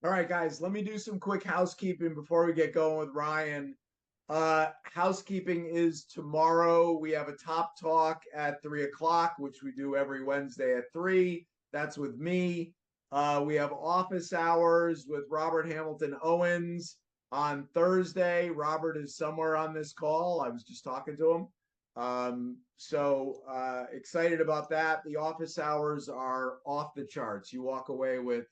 All right, guys, let me do some quick housekeeping before we get going with Ryan. Housekeeping is tomorrow. We have a top talk at 3 o'clock, which we do every Wednesday at 3. That's with me. We have office hours with Robert Hamilton Owens on Thursday. Robert is somewhere on this call. I was just talking to him. Excited about that. The office hours are off the charts. You walk away with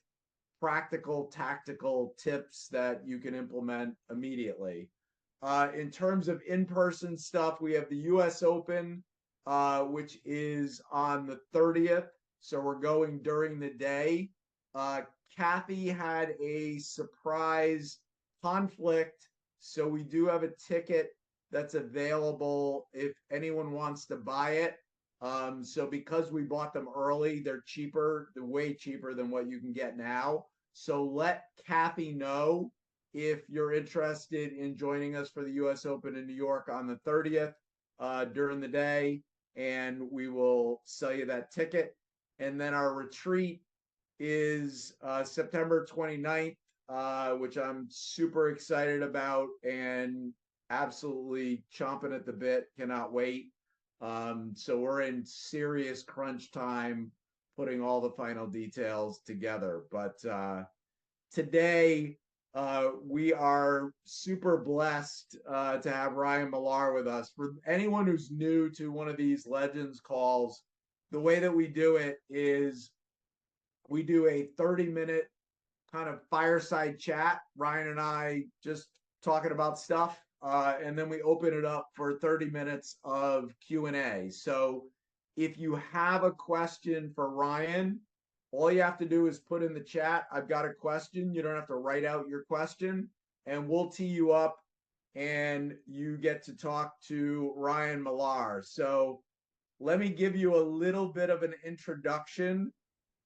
practical, tactical tips that you can implement immediately. In terms of in-person stuff, we have the US Open, which is on the 30th. So we're going during the day. Uh, Kathy had a surprise conflict. So we do have a ticket that's available if anyone wants to buy it. So because we bought them early, they're cheaper, they're way cheaper than what you can get now. So let Kathy know if you're interested in joining us for the US Open in New York on the 30th during the day, and we will sell you that ticket. And then our retreat is September 29th, which I'm super excited about and absolutely chomping at the bit. Cannot wait. So we're in serious crunch time putting all the final details together. But today, we are super blessed to have Ryan Millar with us. For anyone who's new to one of these Legends calls, the way that we do it is we do a 30-minute kind of fireside chat. Ryan and I just talking about stuff, and then we open it up for 30 minutes of Q&A. So if you have a question for Ryan, all you have to do is put in the chat, I've got a question. You don't have to write out your question, and we'll tee you up and you get to talk to Ryan Millar. So let me give you a little bit of an introduction.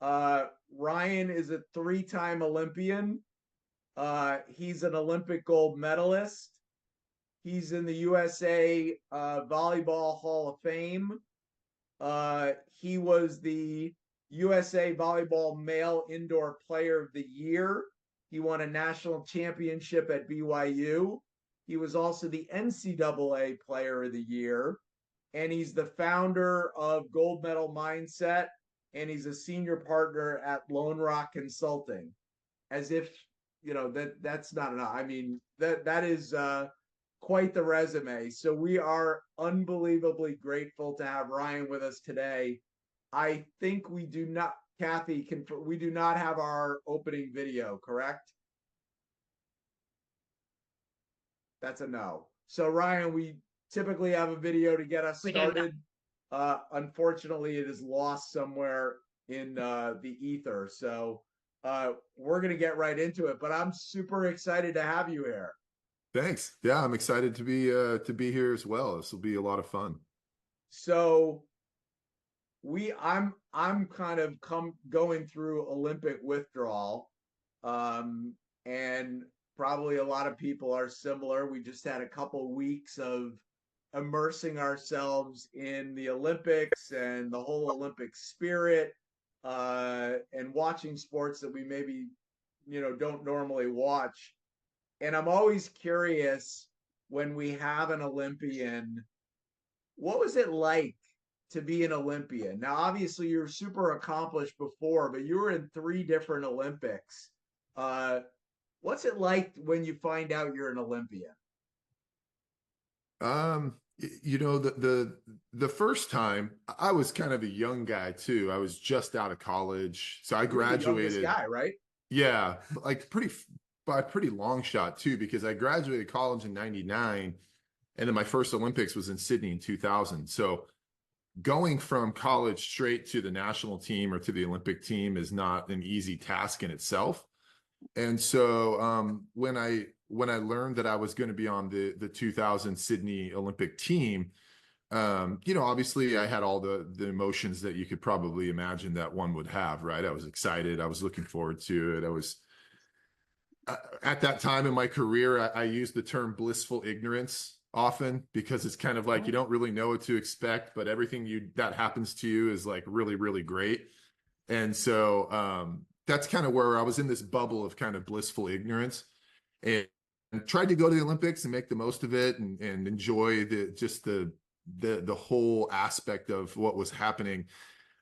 Ryan is a 3-time Olympian. He's an Olympic gold medalist. He's in the USA Volleyball Hall of Fame. He was the USA Volleyball Male Indoor Player of the Year. He won a national championship at BYU. He was also the NCAA Player of the Year. And he's the founder of Gold Medal Mindset, and he's a senior partner at Lone Rock Consulting. As if, that's not enough. I mean, that is quite the resume. So we are unbelievably grateful to have Ryan with us today. I think we do not, Kathy, we do not have our opening video, correct? That's a no. So Ryan, we typically have a video to get us We do not. started. Unfortunately, it is lost somewhere in the ether. So we're going to get right into it, but I'm super excited to have you here. Thanks. Yeah, I'm excited to be here as well. This will be a lot of fun. So I'm kind of going through Olympic withdrawal, and probably a lot of people are similar. We just had a couple weeks of immersing ourselves in the Olympics and the whole Olympic spirit, and watching sports that we maybe don't normally watch. And I'm always curious, when we have an Olympian, what was it like to be an Olympian? Now, obviously, you're super accomplished before, but you were in 3 different Olympics. What's it like when you find out you're an Olympian? The first time, I was kind of a young guy too. I was just out of college, so I graduated. You're the youngest guy, right? Yeah, like by a pretty long shot too, because I graduated college in '99, and then my first Olympics was in Sydney in 2000. So going from college straight to the national team or to the Olympic team is not an easy task in itself. And so when I learned that I was going to be on the 2000 Sydney Olympic team, obviously I had all the emotions that you could probably imagine that one would have, right? I was excited. I was looking forward to it. I was at that time in my career, I used the term blissful ignorance often, because it's kind of like you don't really know what to expect, but everything that happens to you is like really, really great. And so that's kind of where I was in this bubble of kind of blissful ignorance, and, and tried to go to the Olympics and make the most of it, and enjoy the whole aspect of what was happening.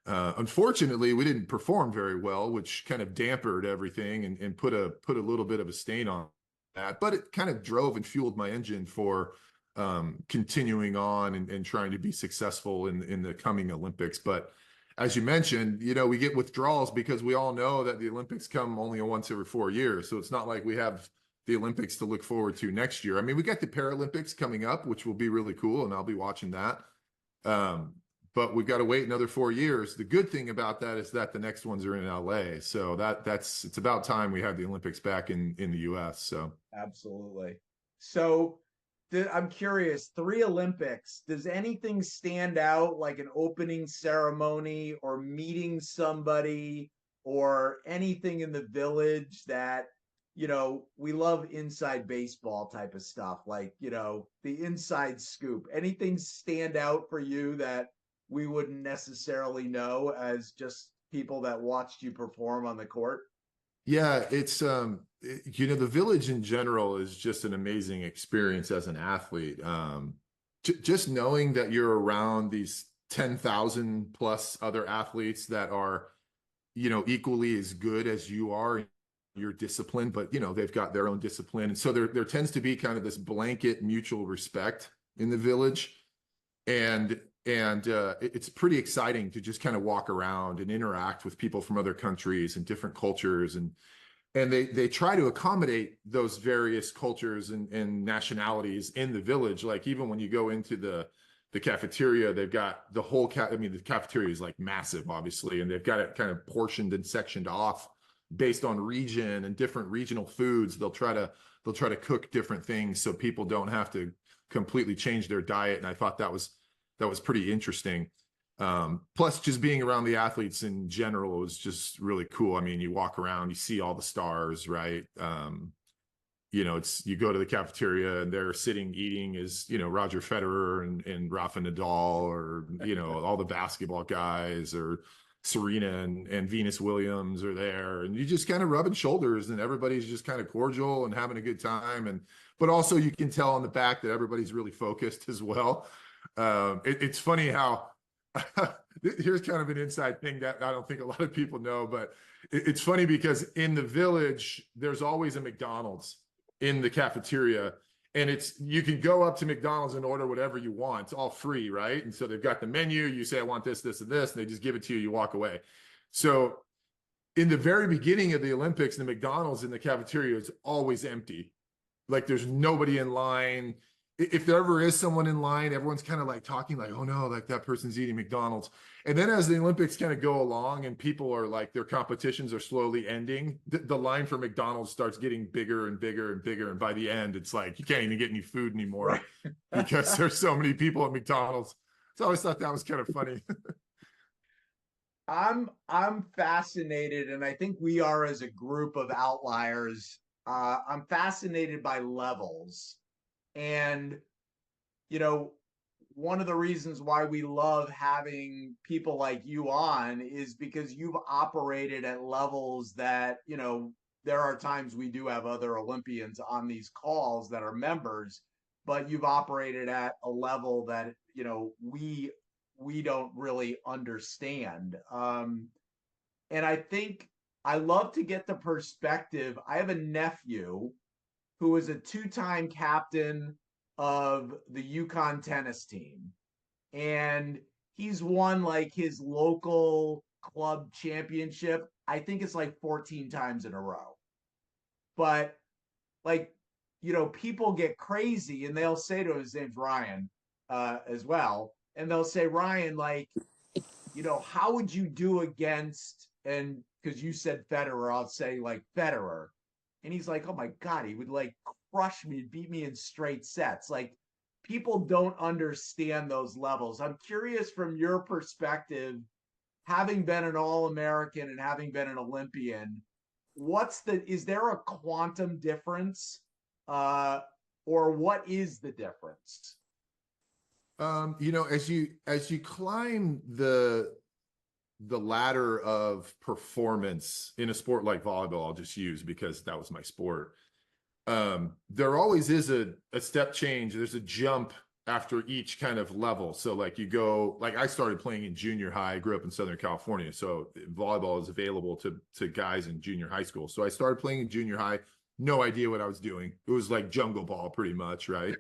Unfortunately, we didn't perform very well, which kind of dampened everything, and put a little bit of a stain on that. But it kind of drove and fueled my engine for continuing on, and trying to be successful in the coming Olympics. But as you mentioned, we get withdrawals because we all know that the Olympics come only once every 4 years. So it's not like we have the Olympics to look forward to next year. I mean, we got the Paralympics coming up, which will be really cool, and I'll be watching that. But we've got to wait another 4 years. The good thing about that is that the next ones are in LA. So it's about time we have the Olympics back in the US. So Absolutely. So I'm curious, 3 Olympics, does anything stand out, like an opening ceremony or meeting somebody or anything in the village that, we love inside baseball type of stuff, like, the inside scoop. Anything stand out for you that we wouldn't necessarily know as just people that watched you perform on the court? yeah, it's the village in general is just an amazing experience as an athlete. Just knowing that you're around these 10,000 plus other athletes that are, equally as good as you are in your discipline, but they've got their own discipline. And so there tends to be kind of this blanket mutual respect in the village. And it's pretty exciting to just kind of walk around and interact with people from other countries and different cultures, and they try to accommodate those various cultures and nationalities in the village. Like, even when you go into the cafeteria, they've got the whole the cafeteria is like massive, obviously, and they've got it kind of portioned and sectioned off based on region and different regional foods. They'll try to cook different things so people don't have to completely change their diet. And I thought that was pretty interesting. Plus, just being around the athletes in general was just really cool. I mean, you walk around, you see all the stars, right? You go to the cafeteria and they're sitting eating is, Roger Federer and Rafa Nadal, or, all the basketball guys, or Serena and Venus Williams are there, and you just kind of rubbing shoulders, and everybody's just kind of cordial and having a good time. But also you can tell on the back that everybody's really focused as well. It's funny how here's kind of an inside thing that I don't think a lot of people know, but it's funny because in the village, there's always a McDonald's in the cafeteria, and you can go up to McDonald's and order whatever you want. It's all free, right? And so they've got the menu. You say, I want this, this, and this, and they just give it to you. You walk away. So in the very beginning of the Olympics, the McDonald's in the cafeteria is always empty. Like, there's nobody in line. If there ever is someone in line, everyone's kind of like talking like, oh no, like that person's eating McDonald's. And then as the Olympics kind of go along and people are like, their competitions are slowly ending, the line for McDonald's starts getting bigger and bigger and bigger. And by the end, it's like, you can't even get any food anymore, right? Because there's so many people at McDonald's. So I always thought that was kind of funny. I'm fascinated, and I think we are as a group of outliers. I'm fascinated by levels. And, one of the reasons why we love having people like you on is because you've operated at levels that, there are times we do have other Olympians on these calls that are members, but you've operated at a level that, we don't really understand. And I think I love to get the perspective. I have a nephew who is a 2-time captain of the Yukon tennis team. And he's won like his local club championship. I think it's like 14 times in a row. But like, people get crazy and they'll say to him, his name's Ryan as well. And they'll say, Ryan, like, how would you do against, and because you said Federer, I'll say like Federer. And he's like, oh my God, he would like crush me, beat me in straight sets. Like, people don't understand those levels. I'm curious from your perspective, having been an All-American and having been an Olympian, is there a quantum difference? Or what is the difference? As you climb the the ladder of performance in a sport like volleyball, I'll just use because that was my sport. There always is a step change. There's a jump after each kind of level. So like you go, like I started playing in junior high. I grew up in Southern California, so volleyball is available to guys in junior high school. So I started playing in junior high, no idea what I was doing. It was like jungle ball pretty much, right?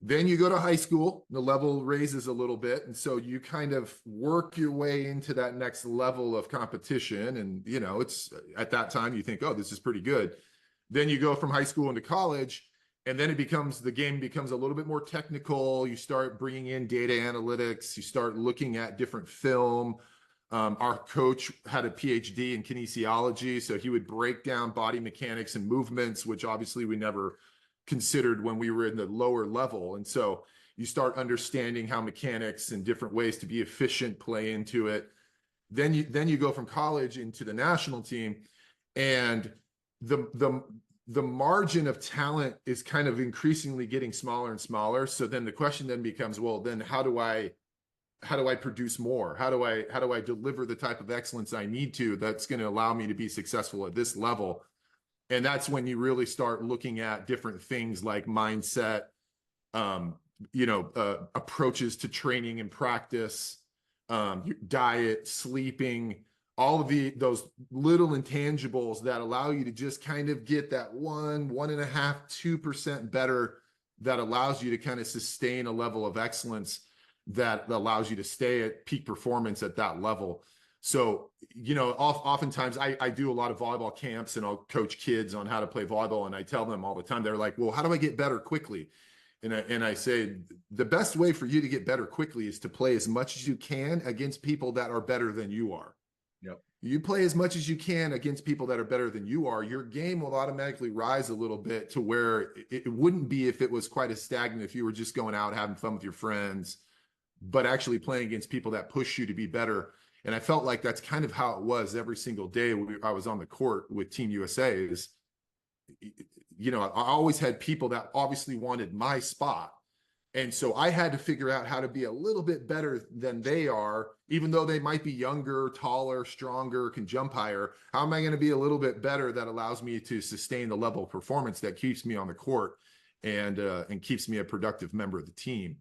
Then you go to high school, the level raises a little bit. And so you kind of work your way into that next level of competition. And, you know, it's at that time you think, oh, this is pretty good. Then you go from high school into college, and then the game becomes a little bit more technical. You start bringing in data analytics. You start looking at different film. Our coach had a PhD in kinesiology, so he would break down body mechanics and movements, which obviously we never considered when we were in the lower level. And so you start understanding how mechanics and different ways to be efficient play into it. Then you go from college into the national team, and the margin of talent is kind of increasingly getting smaller and smaller. So then the question then becomes, well, then how do I produce more? How do I deliver the type of excellence I need to that's going to allow me to be successful at this level? And that's when you really start looking at different things like mindset, approaches to training and practice, diet, sleeping, all of those little intangibles that allow you to just kind of get that 1.5, 2% better, that allows you to kind of sustain a level of excellence that allows you to stay at peak performance at that level. So, you know, oftentimes I do a lot of volleyball camps, and I'll coach kids on how to play volleyball. And I tell them all the time, they're like, well, how do I get better quickly? And I say, the best way for you to get better quickly is to play as much as you can against people that are better than you are. Yep. You play as much as you can against people that are better than you are, your game will automatically rise a little bit to where it wouldn't be if it was quite as stagnant, if you were just going out having fun with your friends, but actually playing against people that push you to be better. And I felt like that's kind of how it was every single day I was on the court with Team USA. Is, you know, I always had people that obviously wanted my spot. And so I had to figure out how to be a little bit better than they are, even though they might be younger, taller, stronger, can jump higher. How am I going to be a little bit better that allows me to sustain the level of performance that keeps me on the court and keeps me a productive member of the team?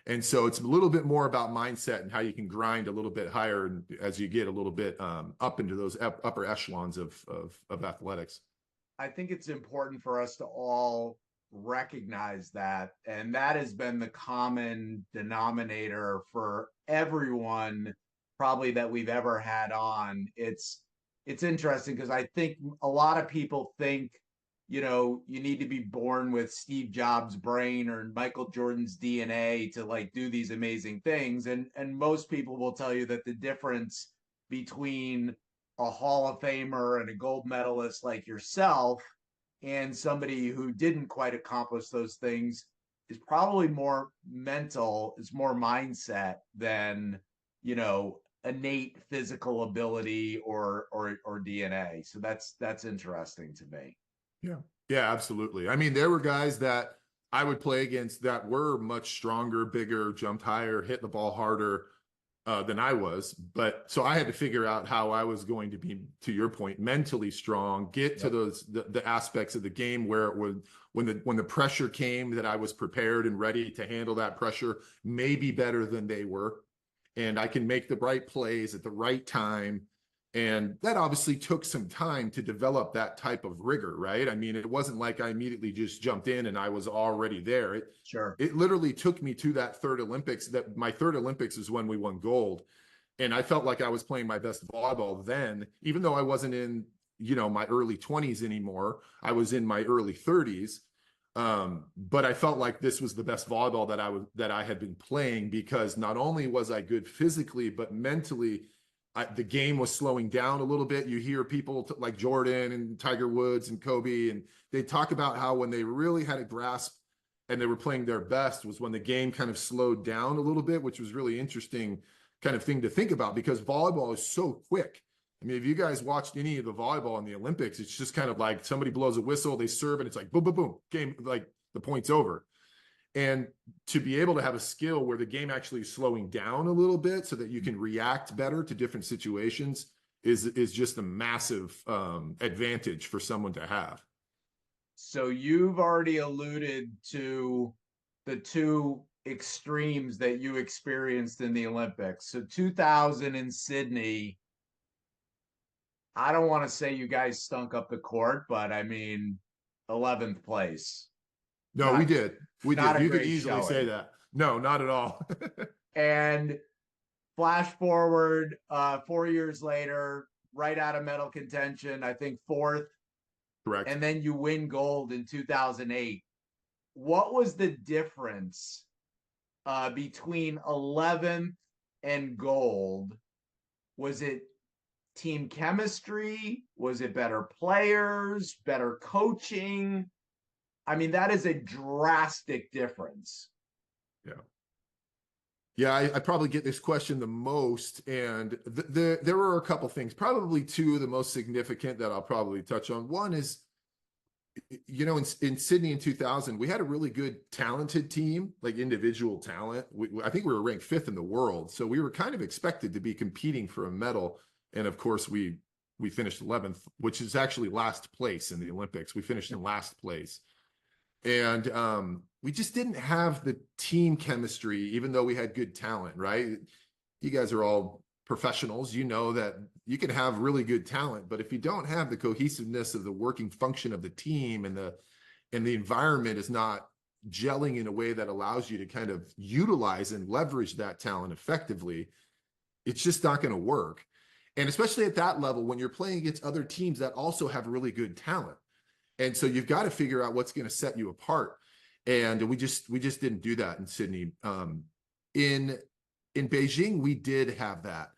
And so it's a little bit more about mindset and how you can grind a little bit higher as you get a little bit up into those upper echelons of athletics. I think it's important for us to all recognize that, and that has been the common denominator for everyone probably that we've ever had on. It's interesting because I think a lot of people think, you know, you need to be born with Steve Jobs' brain or Michael Jordan's DNA to like do these amazing things, and most people will tell you that the difference between a Hall of Famer and a gold medalist like yourself and somebody who didn't quite accomplish those things is probably more mental, it's more mindset than, you know, innate physical ability or DNA. So that's interesting to me. Yeah, absolutely. I mean, there were guys that I would play against that were much stronger, bigger, jumped higher, hit the ball harder than I was. But so I had to figure out how I was going to be, to your point, mentally strong, get to those the aspects of the game where it would, when the pressure came, that I was prepared and ready to handle that pressure, maybe better than they were. And I can make the right plays at the right time. And that obviously took some time to develop that type of rigor, right? I mean, it wasn't like I immediately just jumped in and I was already there. It literally took me to that third Olympics. That my third Olympics is when we won gold. And I felt like I was playing my best volleyball then, even though I wasn't in, you know, my early 20s anymore. I was in my early 30s. But I felt like this was the best volleyball that I had been playing, because not only was I good physically, but mentally, the game was slowing down a little bit. You hear people like Jordan and Tiger Woods and Kobe, and they talk about how when they really had a grasp and they were playing their best was when the game kind of slowed down a little bit, which was really interesting kind of thing to think about, because volleyball is so quick. I mean, if you guys watched any of the volleyball in the Olympics, it's just kind of like somebody blows a whistle, they serve, and it's like boom, boom, boom, game, like the point's over. And to be able to have a skill where the game actually is slowing down a little bit so that you can react better to different situations is just a massive advantage for someone to have. So you've already alluded to the two extremes that you experienced in the Olympics. So 2000 in Sydney, I don't want to say you guys stunk up the court, but I mean 11th place. No, we Not did. We not did. a You could great easily say showing. that. No, not at all. And flash forward 4 years later, right out of medal contention, I think fourth, Correct. and then you win gold in 2008. What was the difference between 11th and gold? Was it team chemistry? Was it better players, better coaching? I mean, that is a drastic difference. Yeah. Yeah, I probably get this question the most, and there were a couple things, probably two of the most significant that I'll probably touch on. One is, in Sydney in 2000, we had a really good, talented team, like individual talent. I think we were ranked fifth in the world, so we were kind of expected to be competing for a medal. And of course, we finished 11th, which is actually last place in the Olympics. We finished in last place. And we just didn't have the team chemistry, even though we had good talent, right? You guys are all professionals. You know that you can have really good talent, but if you don't have the cohesiveness of the working function of the team, and the environment is not gelling in a way that allows you to kind of utilize and leverage that talent effectively, it's just not going to work. And especially at that level, when you're playing against other teams that also have really good talent. And so you've got to figure out what's going to set you apart. And we just didn't do that in Sydney. In Beijing, we did have that.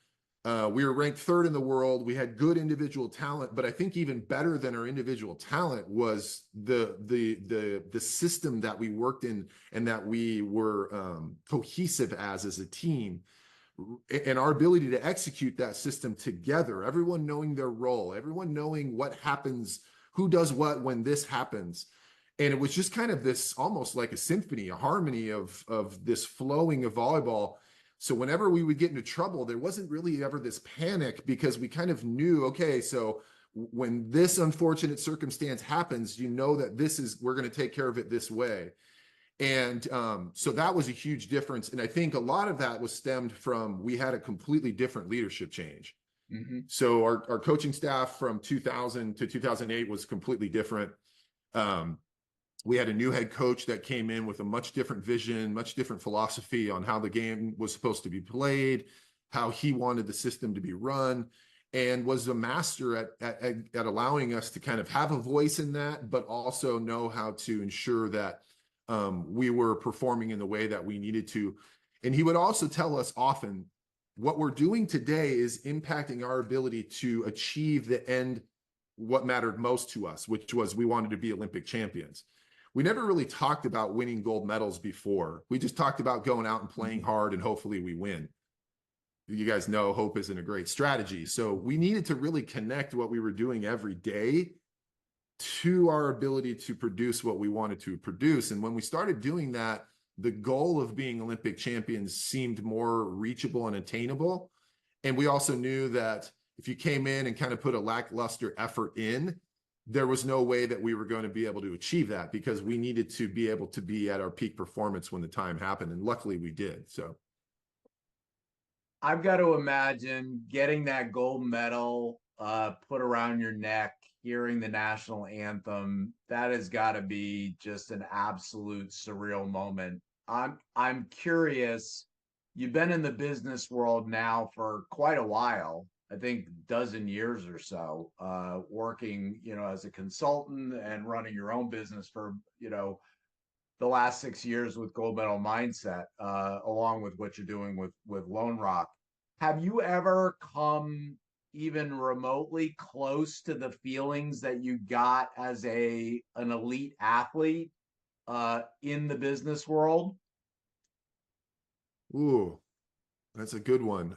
We were ranked third in the world. We had good individual talent, but I think even better than our individual talent was the system that we worked in, and that we were cohesive as a team, and our ability to execute that system together. Everyone knowing their role, everyone knowing what happens, who does what when this happens. And it was just kind of this, almost like a symphony, a harmony of this flowing of volleyball. So whenever we would get into trouble, there wasn't really ever this panic, because we kind of knew, okay, so when this unfortunate circumstance happens, that we're going to take care of it this way. And so that was a huge difference. And I think a lot of that was stemmed from, we had a completely different leadership change. Mm-hmm. So our coaching staff from 2000 to 2008 was completely different. We had a new head coach that came in with a much different vision, much different philosophy on how the game was supposed to be played, how he wanted the system to be run, and was a master at allowing us to kind of have a voice in that, but also know how to ensure that we were performing in the way that we needed to. And he would also tell us often, what we're doing today is impacting our ability to achieve the end, what mattered most to us, which was we wanted to be Olympic champions. We never really talked about winning gold medals before. We just talked about going out and playing hard, and hopefully we win. You guys know hope isn't a great strategy. So we needed to really connect what we were doing every day to our ability to produce what we wanted to produce. And when we started doing that, the goal of being Olympic champions seemed more reachable and attainable. And we also knew that if you came in and kind of put a lackluster effort in, there was no way that we were going to be able to achieve that, because we needed to be able to be at our peak performance when the time happened. And luckily we did. So I've got to imagine getting that gold medal put around your neck, hearing the national anthem. That has got to be just an absolute surreal moment. I'm curious. You've been in the business world now for quite a while. I think dozen years or so, working, as a consultant and running your own business for, the last 6 years with Gold Medal Mindset, along with what you're doing with Lone Rock. Have you ever come even remotely close to the feelings that you got as an elite athlete in the business world? ooh, that's a good one.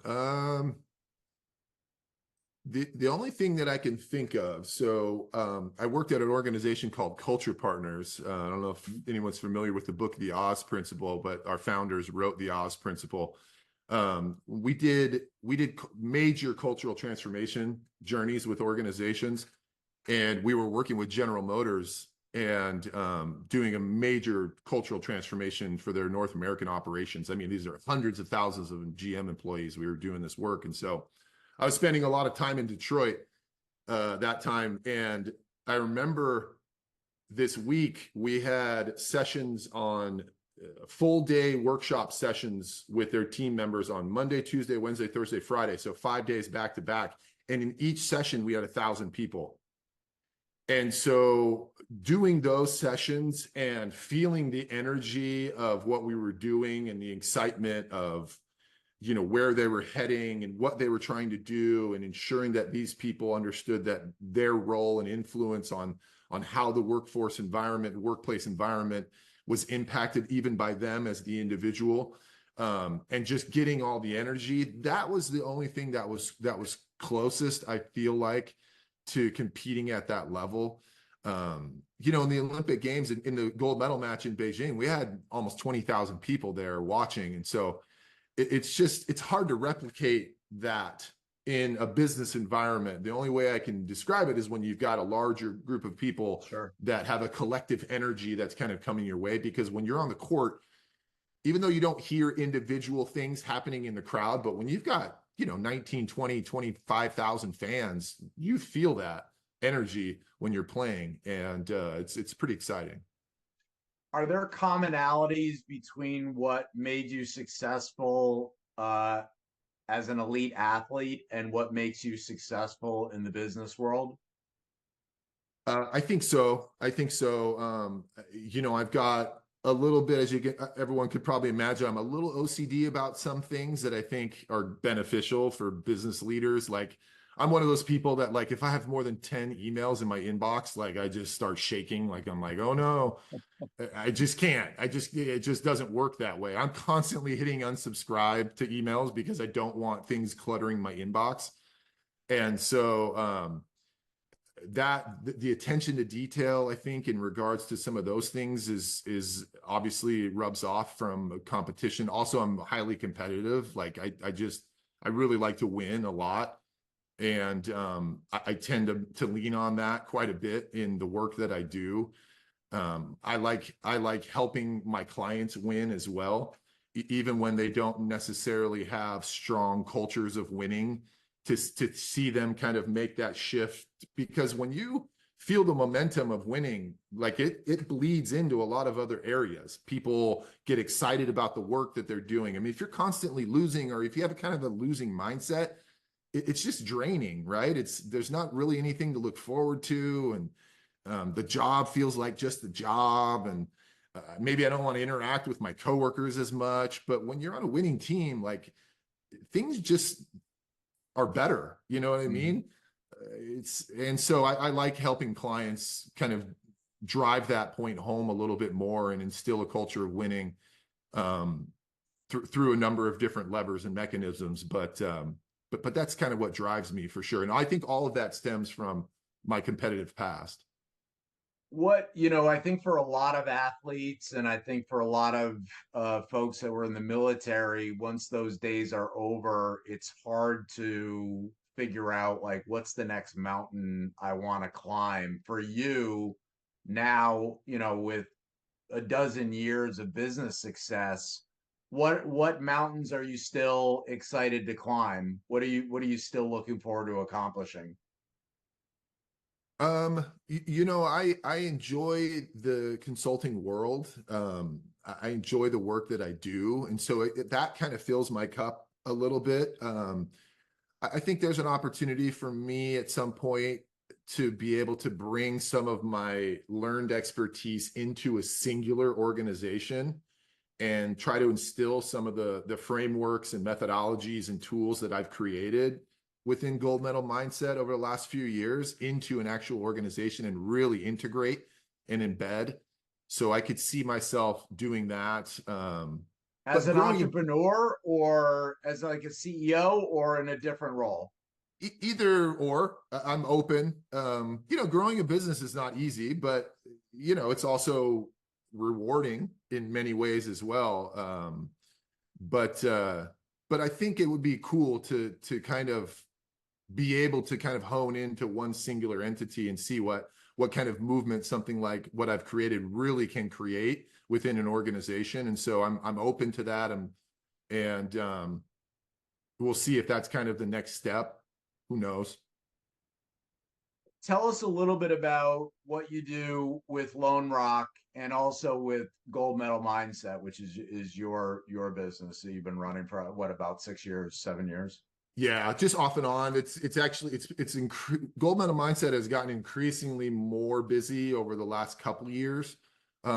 The only thing that I can think of, so I worked at an organization called Culture Partners. I don't know if anyone's familiar with the book The Oz Principle, but our founders wrote The Oz Principle. We did major cultural transformation journeys with organizations, and we were working with General Motors and doing a major cultural transformation for their North American operations. I mean, these are hundreds of thousands of GM employees. We were doing this work, and so I was spending a lot of time in Detroit that time, and I remember this week we had sessions on full day workshop sessions with their team members on Monday, Tuesday, Wednesday, Thursday, Friday. So 5 days back to back. And in each session, we had 1,000 people. And so doing those sessions and feeling the energy of what we were doing and the excitement of, you know, where they were heading and what they were trying to do, and ensuring that these people understood that their role and influence on how the workforce environment, workplace environment was impacted even by them as the individual, and just getting all the energy. That was the only thing that was closest, I feel like, to competing at that level. You know, in the Olympic Games, in the gold medal match in Beijing, we had almost 20,000 people there watching. And so it's hard to replicate that in a business environment. The only way I can describe it is when you've got a larger group of people Sure. that have a collective energy that's kind of coming your way. Because when you're on the court, even though you don't hear individual things happening in the crowd, but when you've got, you know, 19, 20, 25,000 fans, you feel that energy when you're playing. And it's pretty exciting. Are there commonalities between what made you successful as an elite athlete and what makes you successful in the business world? I think so. I think so. You know, I've got a little bit, as you get, everyone could probably imagine, I'm a little OCD about some things that I think are beneficial for business leaders. Like, I'm one of those people that, like, if I have more than 10 emails in my inbox, like, I just start shaking. Like, I'm like, oh no, I just can't. It just doesn't work that way. I'm constantly hitting unsubscribe to emails because I don't want things cluttering my inbox. And so, that the attention to detail, I think, in regards to some of those things is obviously rubs off from competition. Also, I'm highly competitive. Like, I really like to win a lot. And I tend to lean on that quite a bit in the work that I do. I like helping my clients win as well, even when they don't necessarily have strong cultures of winning, to see them kind of make that shift. Because when you feel the momentum of winning, like, it bleeds into a lot of other areas. People get excited about the work that they're doing. I mean, if you're constantly losing, or if you have a kind of a losing mindset, it's just draining, right? There's not really anything to look forward to. And the job feels like just the job. And maybe I don't want to interact with my coworkers as much. But when you're on a winning team, like, things just are better. You know what I mean? And so I like helping clients kind of drive that point home a little bit more and instill a culture of winning through a number of different levers and mechanisms. But that's kind of what drives me, for sure. And I think all of that stems from my competitive past. I think for a lot of athletes, and I think for a lot of folks that were in the military, once those days are over, it's hard to figure out, like, what's the next mountain I want to climb. For you now, with a dozen years of business success, what mountains are you still excited to climb? What are you still looking forward to accomplishing? I enjoy the consulting world. I enjoy the work that I do. And so that kind of fills my cup a little bit. I think there's an opportunity for me at some point to be able to bring some of my learned expertise into a singular organization and try to instill some of the frameworks and methodologies and tools that I've created within Gold Medal Mindset over the last few years into an actual organization and really integrate and embed. So I could see myself doing that. As But an growing, entrepreneur, or as like a CEO, or in a different role? Either or. I'm open. Growing a business is not easy, but it's also rewarding in many ways as well. But I think it would be cool to kind of be able to kind of hone into one singular entity and see what kind of movement something like what I've created really can create within an organization. And so I'm open to that. And we'll see if that's kind of the next step. Who knows? Tell us a little bit about what you do with Lone Rock and also with Gold Medal Mindset, which is your business that you've been running for what, about 6 years, 7 years? Yeah, just off and on. Gold Medal Mindset has gotten increasingly more busy over the last couple of years,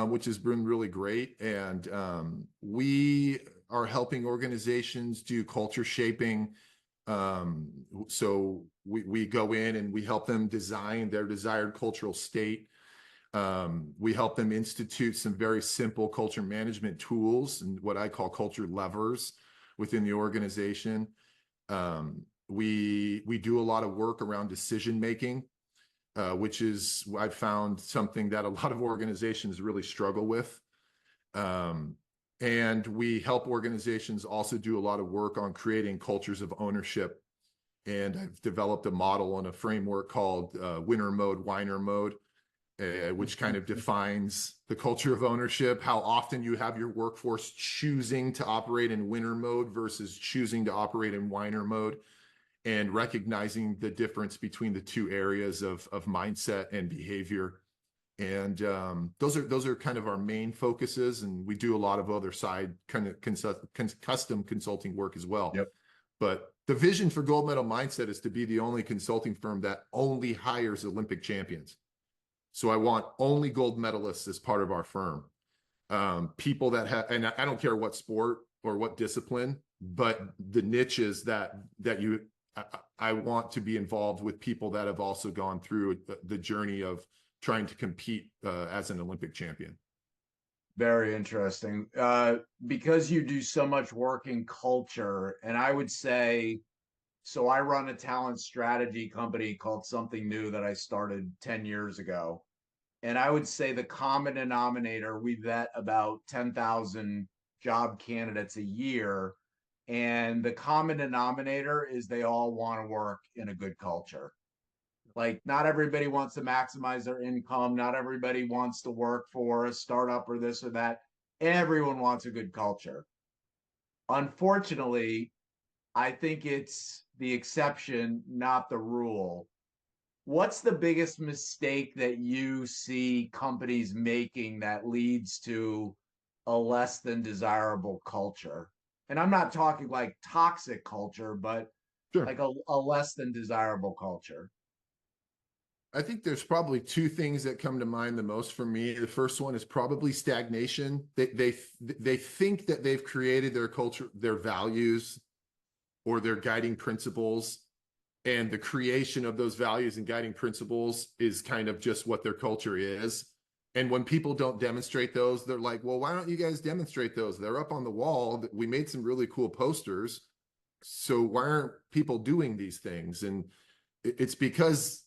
which has been really great. And we are helping organizations do culture shaping. So we go in and we help them design their desired cultural state. We help them institute some very simple culture management tools and what I call culture levers within the organization. We do a lot of work around decision making, which is I've found something that a lot of organizations really struggle with. And we help organizations also do a lot of work on creating cultures of ownership. And I've developed a model and a framework called winner mode, whiner mode, which kind of defines the culture of ownership, how often you have your workforce choosing to operate in winner mode versus choosing to operate in whiner mode, and recognizing the difference between the two areas of mindset and behavior. And those are kind of our main focuses, and we do a lot of other side kind of custom consulting work as well. Yep. But the vision for Gold Medal Mindset is to be the only consulting firm that only hires Olympic champions. So I want only gold medalists as part of our firm. People that have, and I don't care what sport or what discipline, but the niches that I want to be involved with people that have also gone through the journey of trying to compete as an Olympic champion. Very interesting. Because you do so much work in culture, and I would say, so I run a talent strategy company called SomethingNew that I started 10 years ago. And I would say the common denominator, we vet about 10,000 job candidates a year. And the common denominator is they all want to work in a good culture. Like, not everybody wants to maximize their income. Not everybody wants to work for a startup or this or that. Everyone wants a good culture. Unfortunately, I think it's the exception, not the rule. What's the biggest mistake that you see companies making that leads to a less than desirable culture? And I'm not talking like toxic culture, but Sure. like a less than desirable culture. I think there's probably two things that come to mind the most for me. The first one is probably stagnation. They think that they've created their culture, their values, or their guiding principles, and the creation of those values and guiding principles is kind of just what their culture is. And when people don't demonstrate those, they're like, well, why don't you guys demonstrate those? They're up on the wall. We made some really cool posters. So why aren't people doing these things? And it's because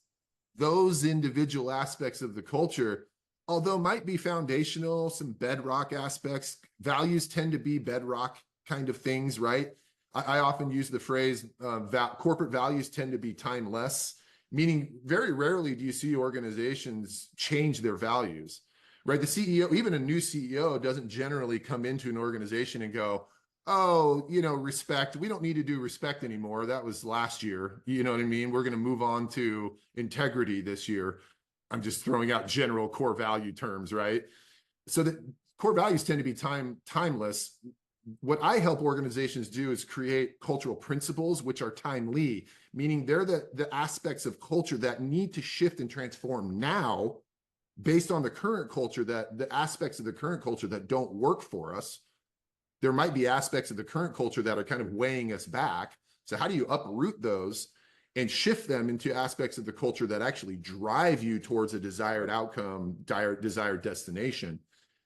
those individual aspects of the culture, although might be foundational, some bedrock aspects, values tend to be bedrock kind of things, right? I often use the phrase corporate values tend to be timeless, meaning very rarely do you see organizations change their values, right? The CEO, even a new CEO, doesn't generally come into an organization and go, oh, respect. We don't need to do respect anymore. That was last year. You know what I mean? We're going to move on to integrity this year. I'm just throwing out general core value terms, right? So that core values tend to be timeless. What I help organizations do is create cultural principles, which are timely, meaning they're the aspects of culture that need to shift and transform now based on the current culture, that the aspects of the current culture that don't work for us. There might be aspects of the current culture that are kind of weighing us back. So how do you uproot those and shift them into aspects of the culture that actually drive you towards a desired outcome, desired destination?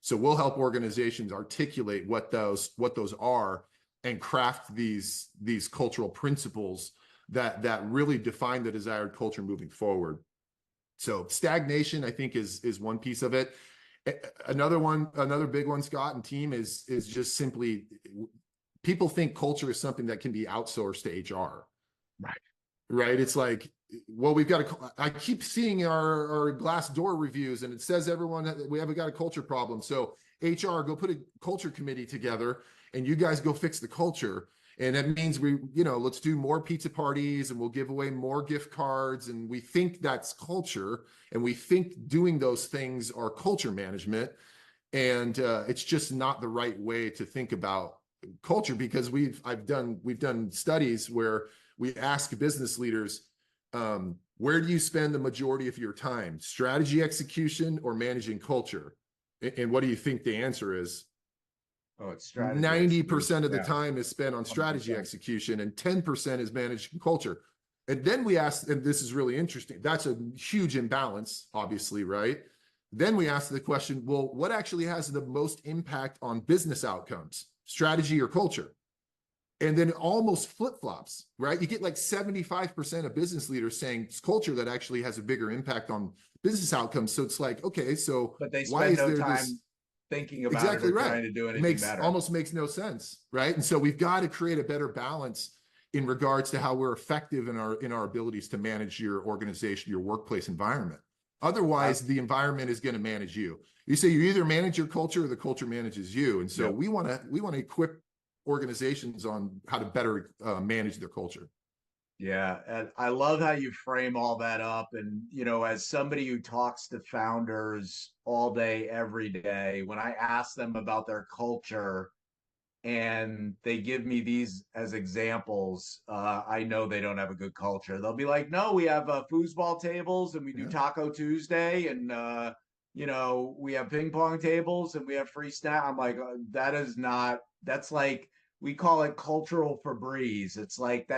So we'll help organizations articulate what those are and craft these cultural principles that really define the desired culture moving forward. So stagnation, I think, is one piece of it. Another big one, Scott and team, is just simply people think culture is something that can be outsourced to HR. Right. It's like, well, I keep seeing our Glassdoor reviews and it says we haven't got a culture problem. So HR, go put a culture committee together and you guys go fix the culture. And that means let's do more pizza parties and we'll give away more gift cards. And we think that's culture. And we think doing those things are culture management. And it's just not the right way to think about culture, because we've done studies where we ask business leaders, where do you spend the majority of your time? Strategy execution or managing culture? And what do you think the answer is? Oh, it's strategy. 90% of the time is spent on strategy 100%. Execution and 10% is managing culture. And then we ask, and this is really interesting, that's a huge imbalance, obviously, right? Then we ask the question, well, what actually has the most impact on business outcomes, strategy or culture? And then almost flip-flops, right? You get like 75% of business leaders saying it's culture that actually has a bigger impact on business outcomes. So it's like, okay, so but they why spend is no there time this thinking about exactly it or right. trying to do anything better? Almost makes no sense, right? And so we've got to create a better balance in regards to how we're effective in our abilities to manage your organization, your workplace environment. Otherwise, the environment is going to manage you. You say you either manage your culture or the culture manages you. And so we want to equip organizations on how to better manage their culture. Yeah, and I love how you frame all that up. And, as somebody who talks to founders all day, every day, when I ask them about their culture and they give me these as examples, I know they don't have a good culture. They'll be like, no, we have foosball tables and we do Taco Tuesday and, we have ping pong tables and we have free snack. I'm like, that's like, we call it cultural Febreze. It's like,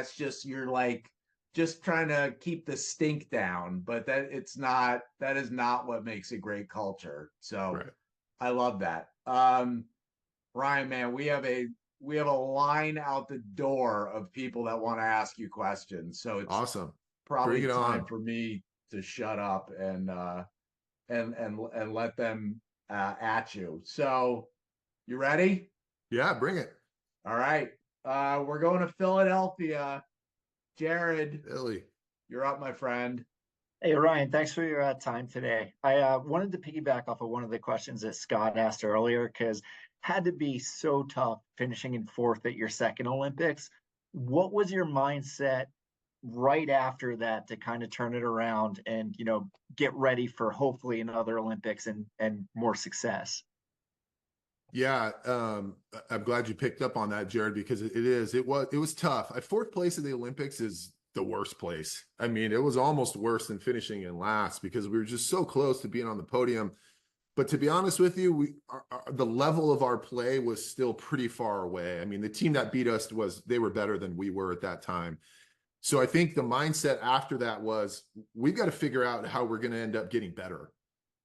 you're like just trying to keep the stink down, but that is not what makes a great culture. So I love that. Ryan, man, we have a line out the door of people that want to ask you questions. So it's awesome. Probably time for me to shut up and let them at you. So you ready? Yeah, bring it. All right. We're going to Philadelphia. Jared, Philly, you're up, my friend. Hey, Ryan, thanks for your time today. I wanted to piggyback off of one of the questions that Scott asked earlier, because had to be so tough finishing in fourth at your second Olympics. What was your mindset right after that to kind of turn it around and, get ready for hopefully another Olympics and more success? Yeah, I'm glad you picked up on that, Jared, because it was tough. Fourth place in the Olympics is the worst place. I mean, it was almost worse than finishing in last because we were just so close to being on the podium. But to be honest with you, the level of our play was still pretty far away. I mean, the team that beat us they were better than we were at that time. So I think the mindset after that was, we've got to figure out how we're going to end up getting better.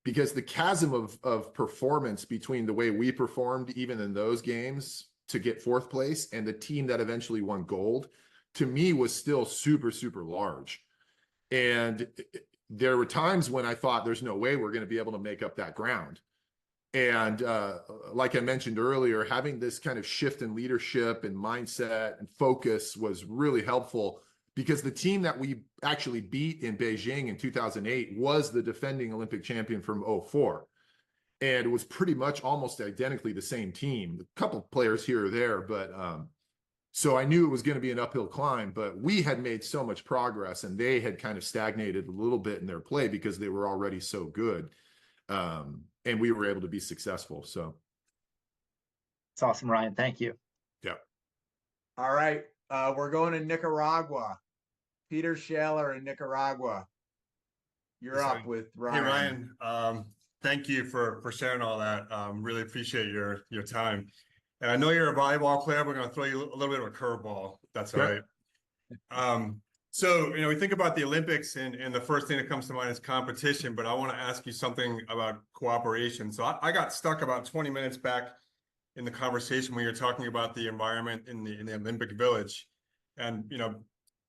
Because the chasm of performance between the way we performed even in those games to get fourth place and the team that eventually won gold, to me, was still super, super large. And there were times when I thought there's no way we're going to be able to make up that ground. And like I mentioned earlier, having this kind of shift in leadership and mindset and focus was really helpful, because the team that we actually beat in Beijing in 2008 was the defending Olympic champion from 2004. And it was pretty much almost identically the same team, a couple players here or there, but so I knew it was going to be an uphill climb, but we had made so much progress and they had kind of stagnated a little bit in their play because they were already so good. And we were able to be successful. So it's awesome, Ryan. Thank you. Yeah. All right. We're going to Nicaragua. Peter Shaler in Nicaragua. You're up with Ryan. Hey, Ryan. Thank you for sharing all that. Really appreciate your time. And I know you're a volleyball player. We're going to throw you a little bit of a curveball. That's all right. So, we think about the Olympics and the first thing that comes to mind is competition, but I want to ask you something about cooperation. So I got stuck about 20 minutes back in the conversation when you're talking about the environment in the Olympic Village. And,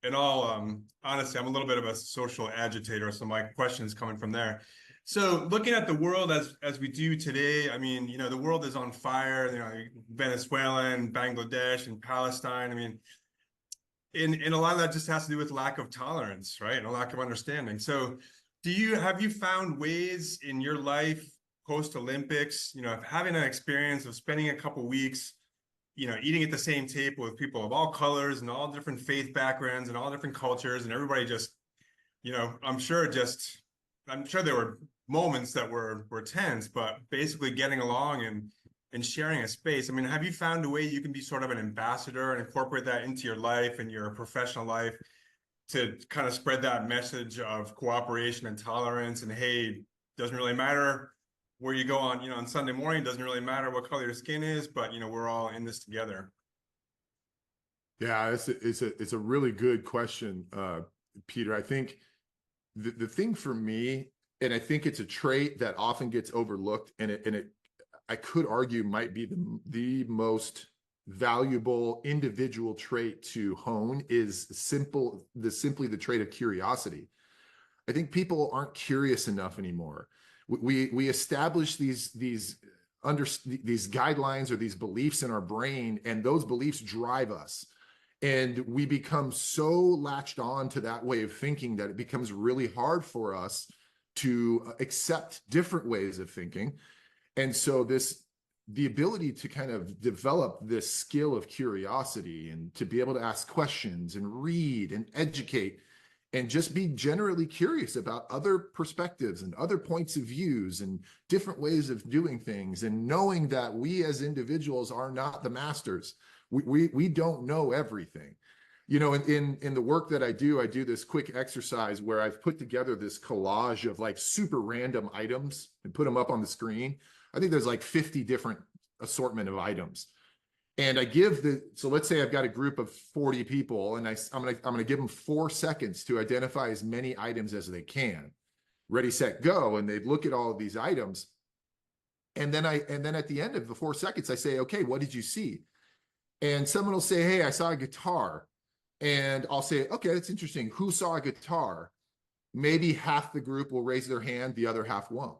in all honesty, I'm a little bit of a social agitator, so my questions coming from there. So looking at the world as we do today, I mean, you know, the world is on fire, you know, Venezuela and Bangladesh and Palestine. I mean, in a lot of that just has to do with lack of tolerance, right? And a lack of understanding. So have you found ways in your life post Olympics, you know, of having an experience of spending a couple weeks, you know, eating at the same table with people of all colors and all different faith backgrounds and all different cultures, and everybody just, you know, I'm sure there were moments that were tense, but basically getting along and sharing a space. I mean, have you found a way you can be sort of an ambassador and incorporate that into your life and your professional life to kind of spread that message of cooperation and tolerance, and hey, doesn't really matter where you go on, you know, on Sunday morning, doesn't really matter what color your skin is, but you know, we're all in this together. Yeah, it's a really good question, Peter. I think the thing for me, and I think it's a trait that often gets overlooked, and it I could argue might be the most valuable individual trait to hone, is simply the trait of curiosity. I think people aren't curious enough anymore. We establish these guidelines or these beliefs in our brain, and those beliefs drive us. And we become so latched on to that way of thinking that it becomes really hard for us to accept different ways of thinking. And so the ability to kind of develop this skill of curiosity and to be able to ask questions and read and educate and just be generally curious about other perspectives and other points of views and different ways of doing things, and knowing that we as individuals are not the masters. We don't know everything. You know, in the work that I do this quick exercise where I've put together this collage of like super random items and put them up on the screen. I think there's like 50 different assortment of items. And I give so let's say I've got a group of 40 people, and I'm gonna give them 4 seconds to identify as many items as they can. Ready, set, go. And they look at all of these items. And then at the end of the 4 seconds, I say, okay, what did you see? And someone will say, hey, I saw a guitar. And I'll say, okay, that's interesting. Who saw a guitar? Maybe half the group will raise their hand, the other half won't.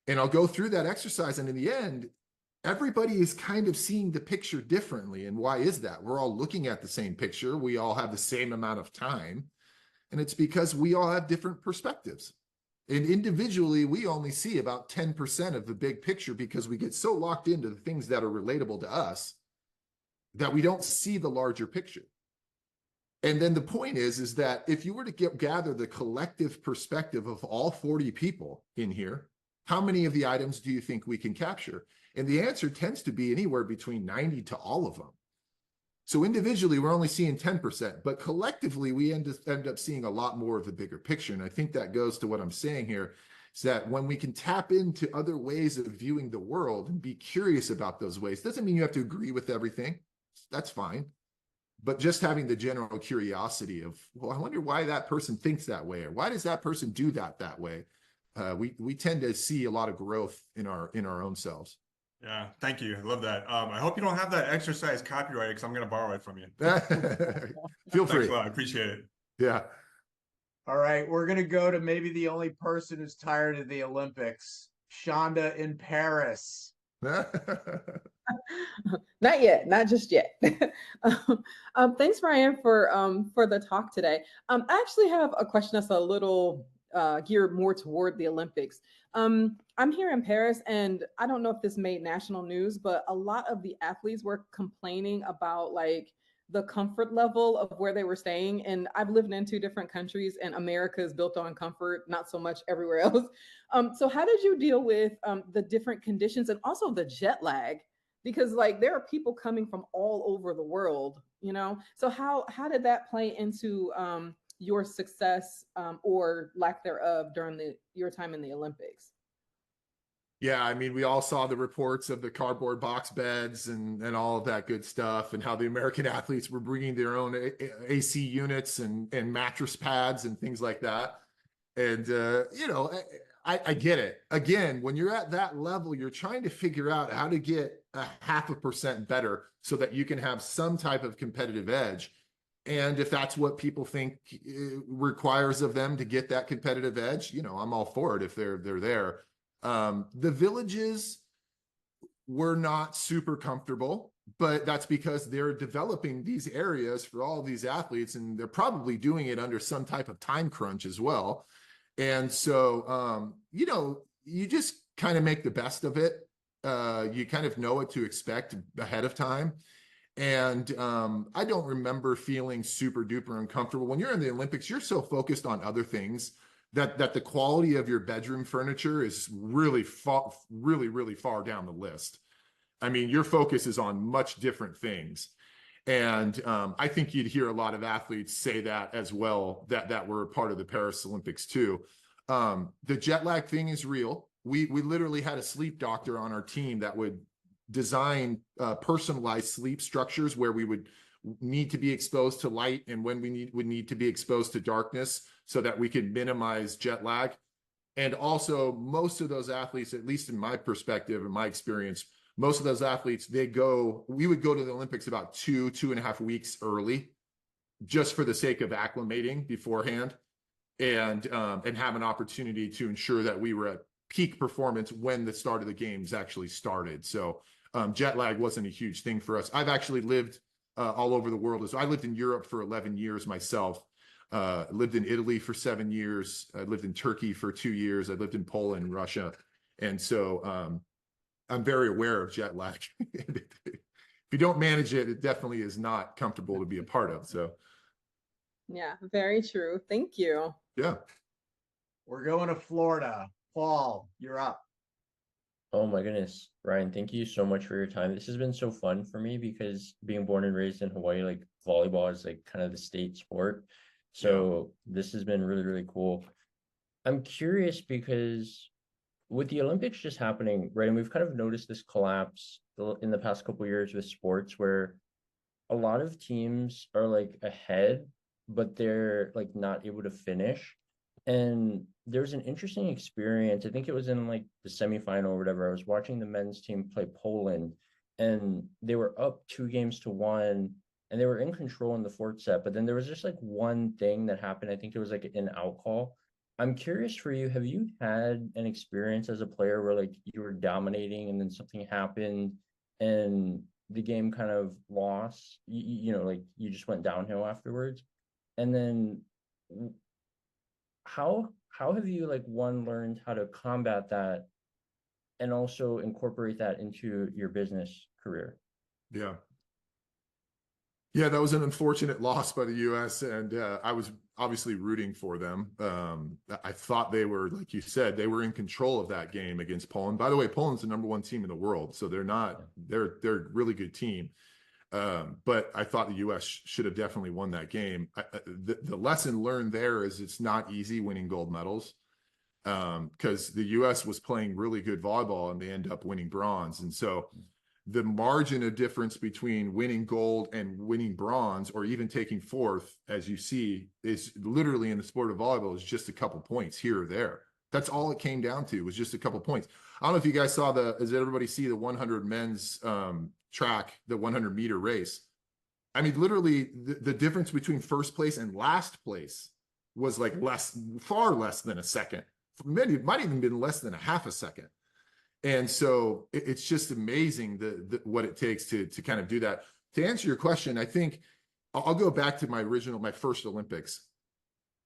And I'll go through that exercise. And in the end, everybody is kind of seeing the picture differently. And why is that? We're all looking at the same picture. We all have the same amount of time. And it's because we all have different perspectives. And individually, we only see about 10% of the big picture because we get so locked into the things that are relatable to us that we don't see the larger picture. And then the point is that if you were to gather the collective perspective of all 40 people in here, how many of the items do you think we can capture? And the answer tends to be anywhere between 90 to all of them. So individually, we're only seeing 10%, but collectively, we end up seeing a lot more of the bigger picture. And I think that goes to what I'm saying here, is that when we can tap into other ways of viewing the world and be curious about those ways, doesn't mean you have to agree with everything. That's fine. But just having the general curiosity of, well, I wonder why that person thinks that way, or why does that person do that way? We tend to see a lot of growth in our own selves. Yeah, thank you. I love that. I hope you don't have that exercise copyrighted, because I'm going to borrow it from you. Feel free. Thanks a lot. I appreciate it. Yeah. All right, we're going to go to maybe the only person who's tired of the Olympics, Shonda in Paris. Not yet, not just yet. Thanks, Ryan, for the talk today. I actually have a question that's a little geared more toward the Olympics. I'm here in Paris, and I don't know if this made national news, but a lot of the athletes were complaining about like the comfort level of where they were staying. And I've lived in 2 different countries, and America is built on comfort, not so much everywhere else. So how did you deal with the different conditions and also the jet lag? Because like there are people coming from all over the world, you know? So how did that play into your success or lack thereof during your time in the Olympics? Yeah, I mean, we all saw the reports of the cardboard box beds and all of that good stuff, and how the American athletes were bringing their own AC units and mattress pads and things like that. And, you know, I get it. Again, when you're at that level, you're trying to figure out how to get a 0.5% better so that you can have some type of competitive edge. And if that's what people think requires of them to get that competitive edge, I'm all for it if they're there. The villages were not super comfortable, but that's because they're developing these areas for all these athletes, and they're probably doing it under some type of time crunch as well. And so, you just kind of make the best of it. You kind of know what to expect ahead of time. And I don't remember feeling super duper uncomfortable. When you're in the Olympics, you're so focused on other things that the quality of your bedroom furniture is really far down the list. I mean, your focus is on much different things. And I think you'd hear a lot of athletes say that as well, that were part of the Paris Olympics too. The jet lag thing is real. We literally had a sleep doctor on our team that would design personalized sleep structures where we would need to be exposed to light and when we would need to be exposed to darkness so that we could minimize jet lag. And also most of those athletes, at least in my perspective and my experience, most of those athletes, we would go to the Olympics about 2.5 weeks early, just for the sake of acclimating beforehand and have an opportunity to ensure that we were at peak performance when the start of the games actually started. So jet lag wasn't a huge thing for us. I've actually lived all over the world. So I lived in Europe for 11 years myself. Lived in Italy for 7 years. I lived in Turkey for 2 years. I lived in Poland and Russia. And so I'm very aware of jet lag. If you don't manage it, it definitely is not comfortable to be a part of. So Yeah, very true. Thank you. yeah. We're going to Florida. Paul, you're up. Oh my goodness, Ryan, thank you so much for your time. This has been so fun for me because being born and raised in Hawaii, like volleyball is like kind of the state sport. So this has been really, really cool. I'm curious because with the Olympics just happening, right, and we've kind of noticed this collapse in the past couple of years with sports where a lot of teams are like ahead, but they're like not able to finish. And there's an interesting experience. I think it was in like the semifinal or whatever. I was watching the men's team play Poland, and they were up 2-1, and they were in control in the fourth set. But then there was just like one thing that happened. I think it was like an out call. I'm curious for you, have you had an experience as a player where like you were dominating and then something happened and the game kind of lost, like you just went downhill afterwards? And then how have you like learned how to combat that and also incorporate that into your business career? Yeah, that was an unfortunate loss by the U.S. and I was obviously rooting for them. I thought they were, like you said, they were in control of that game against Poland. By the way, Poland's the #1 team in the world, so they're a really good team. But I thought the U.S. should have definitely won that game. The lesson learned there is it's not easy winning gold medals because the U.S. was playing really good volleyball and they end up winning bronze. And so the margin of difference between winning gold and winning bronze, or even taking fourth, as you see, is literally in the sport of volleyball is just a couple points here or there. That's all it came down to, was just a couple points. I don't know if you guys saw does everybody see the 100 men's track, the 100-meter race? I mean, literally the difference between first place and last place was like far less than a second. Maybe it might even been less than a half a second. And so it's just amazing what it takes to kind of do that. To answer your question, I think I'll go back to my first Olympics.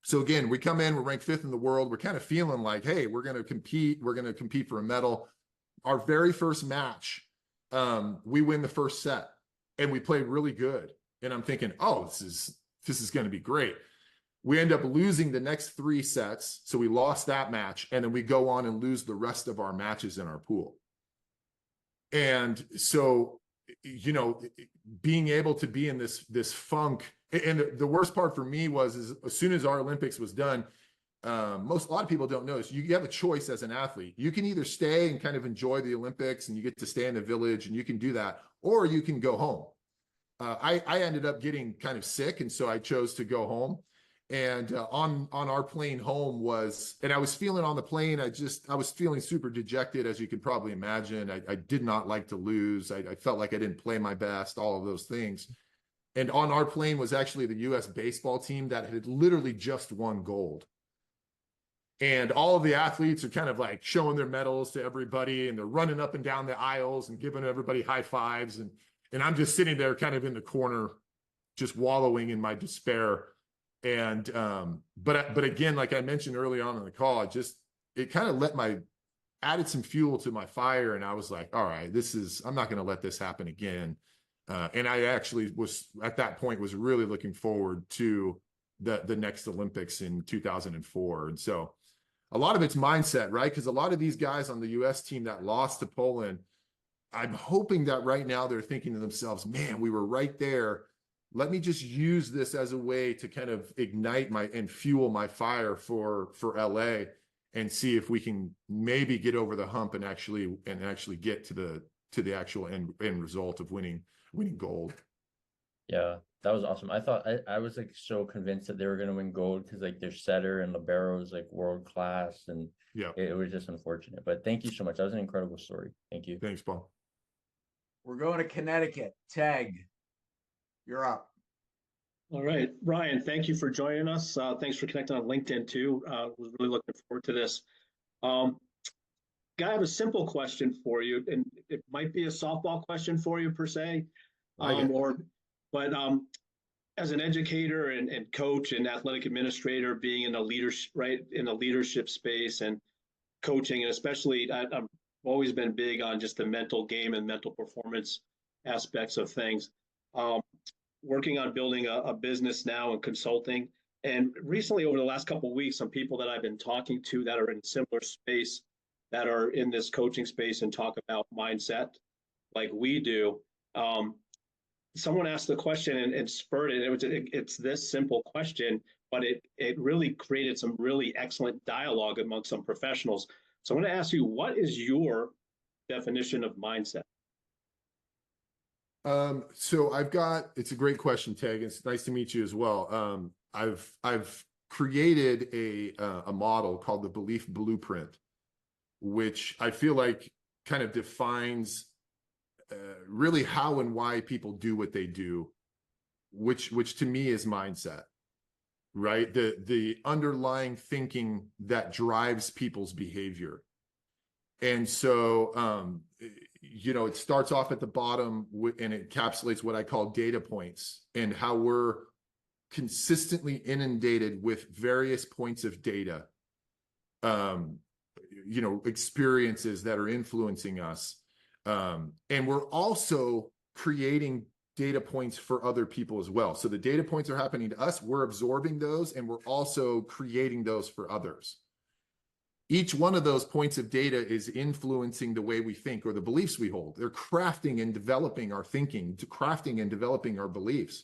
So again, we come in, we're ranked 5th in the world. We're kind of feeling like, hey, we're going to compete. We're going to compete for a medal. Our very first match, we win the first set and we play really good. And I'm thinking, oh, this is going to be great. We end up losing the next 3 sets. So we lost that match. And then we go on and lose the rest of our matches in our pool. And so, being able to be in this funk. And the worst part for me is as soon as our Olympics was done, a lot of people don't know this. You have a choice as an athlete. You can either stay and kind of enjoy the Olympics and you get to stay in the village and you can do that, or you can go home. I ended up getting kind of sick. And so I chose to go home. And on our plane home and I was feeling on the plane, I was feeling super dejected, as you could probably imagine. I did not like to lose. I felt like I didn't play my best, all of those things. And on our plane was actually the US baseball team that had literally just won gold. And all of the athletes are kind of like showing their medals to everybody, and they're running up and down the aisles and giving everybody high fives. And I'm just sitting there kind of in the corner, just wallowing in my despair. And but again, like I mentioned early on in the call, it kind of added some fuel to my fire. And I was like, all right, I'm not going to let this happen again. And I actually was at that point was really looking forward to the next Olympics in 2004. And so a lot of it's mindset, right? Because a lot of these guys on the US team that lost to Poland, I'm hoping that right now they're thinking to themselves, man, we were right there. Let me just use this as a way to kind of ignite and fuel my fire for LA, and see if we can maybe get over the hump and actually get to the actual end result of winning gold. Yeah, that was awesome. I was like so convinced that they were gonna win gold because like their setter and libero is like world class, and yeah, it was just unfortunate. But thank you so much. That was an incredible story. Thank you. Thanks, Paul. We're going to Connecticut. Tag, you're up. All right, Ryan, thank you for joining us. Thanks for connecting on LinkedIn too. Was really looking forward to this. I have a simple question for you, and it might be a softball question for you per se, but as an educator and coach and athletic administrator, being in a leadership space and coaching, and especially I've always been big on just the mental game and mental performance aspects of things. Working on building a business now and consulting. And recently, over the last couple of weeks, some people that I've been talking to that are in similar space, that are in this coaching space and talk about mindset like we do. Someone asked the question and spurred it. It's this simple question, but it really created some really excellent dialogue among some professionals. So I'm going to ask you, what is your definition of mindset? So it's a great question, Tag. It's nice to meet you as well. I've created a model called the Belief Blueprint, which I feel like kind of defines really how and why people do what they do, which to me is mindset, right? The underlying thinking that drives people's behavior. And so, it starts off at the bottom and it encapsulates what I call data points, and how we're consistently inundated with various points of data, experiences that are influencing us. And we're also creating data points for other people as well. So the data points are happening to us, we're absorbing those, and we're also creating those for others. Each one of those points of data is influencing the way we think or the beliefs we hold. They're crafting and developing our thinking, crafting and developing our beliefs.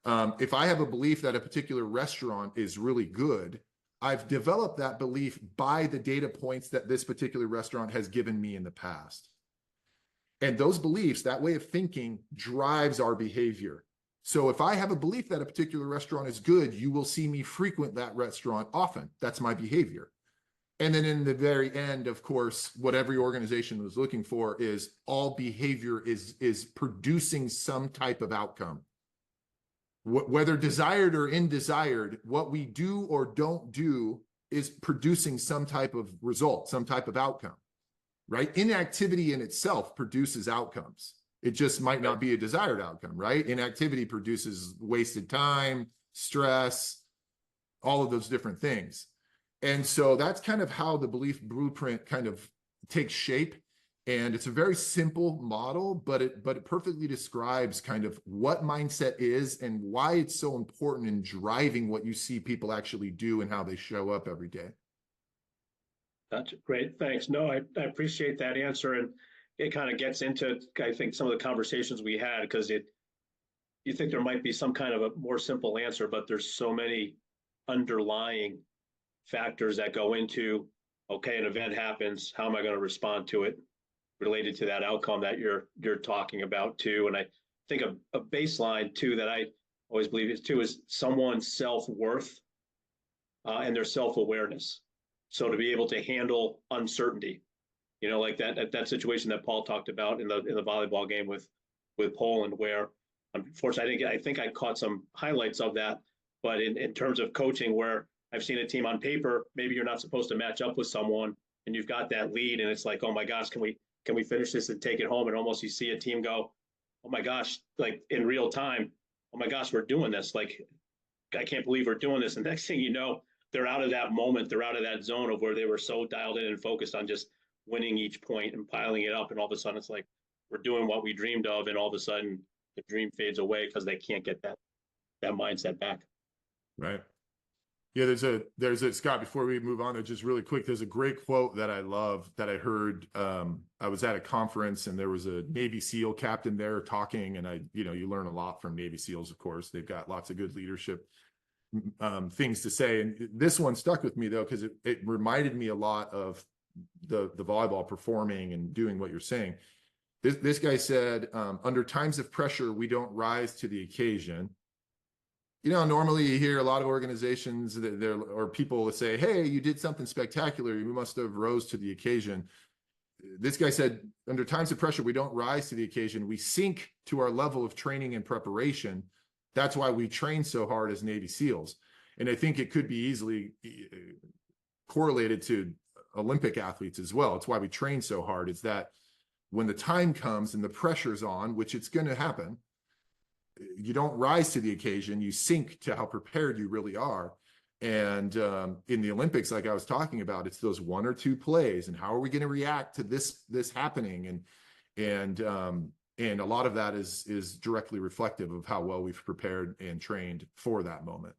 If I have a belief that a particular restaurant is really good, I've developed that belief by the data points that this particular restaurant has given me in the past. And those beliefs, that way of thinking, drives our behavior. So if I have a belief that a particular restaurant is good, you will see me frequent that restaurant often. That's my behavior. And then in the very end, of course, what every organization was looking for is all behavior is producing some type of outcome. Whether desired or undesired, what we do or don't do is producing some type of result, some type of outcome, right? Inactivity in itself produces outcomes. It just might not be a desired outcome, right? Inactivity produces wasted time, stress, all of those different things. And so that's kind of how the Belief Blueprint kind of takes shape. And it's a very simple model, but it perfectly describes kind of what mindset is and why it's so important in driving what you see people actually do and how they show up every day. That's great. Thanks. No, I appreciate that answer. And it kind of gets into, I think, some of the conversations we had, because you think there might be some kind of a more simple answer, but there's so many underlying factors that go into, okay, an event happens, how am I going to respond to it, related to that outcome that you're talking about too. And I think a baseline too that I always believe is someone's self-worth and their self-awareness. So to be able to handle uncertainty, like that situation that Paul talked about in the volleyball game with Poland, where Unfortunately, I think I caught some highlights of that. But in terms of coaching, where I've seen a team on paper, maybe you're not supposed to match up with someone, and you've got that lead, and it's like, oh my gosh, can we finish this and take it home? And almost you see a team go, oh my gosh, like in real time, oh my gosh, we're doing this. Like, I can't believe we're doing this. And next thing you know, they're out of that moment, they're out of that zone of where they were so dialed in and focused on just winning each point and piling it up. And all of a sudden, it's like we're doing what we dreamed of, and all of a sudden, the dream fades away because they can't get that mindset back. Right. Yeah, there's a Scott, before we move on, just really quick, there's a great quote that I love that I heard. I was at a conference and there was a Navy SEAL captain there talking, and you learn a lot from Navy SEALs, of course. They've got lots of good leadership things to say. And this one stuck with me though, because it reminded me a lot of the volleyball performing and doing what you're saying. This guy said, under times of pressure, we don't rise to the occasion. Normally you hear a lot of organizations or people that say, hey, you did something spectacular, you must have rose to the occasion. This guy said, under times of pressure, we don't rise to the occasion. We sink to our level of training and preparation. That's why we train so hard as Navy SEALs. And I think it could be easily correlated to Olympic athletes as well. It's why we train so hard. It's that when the time comes and the pressure's on, which it's going to happen, you don't rise to the occasion, you sink to how prepared you really are. And in the Olympics, like I was talking about, it's those one or two plays, and how are we going to react to this happening? And a lot of that is directly reflective of how well we've prepared and trained for that moment.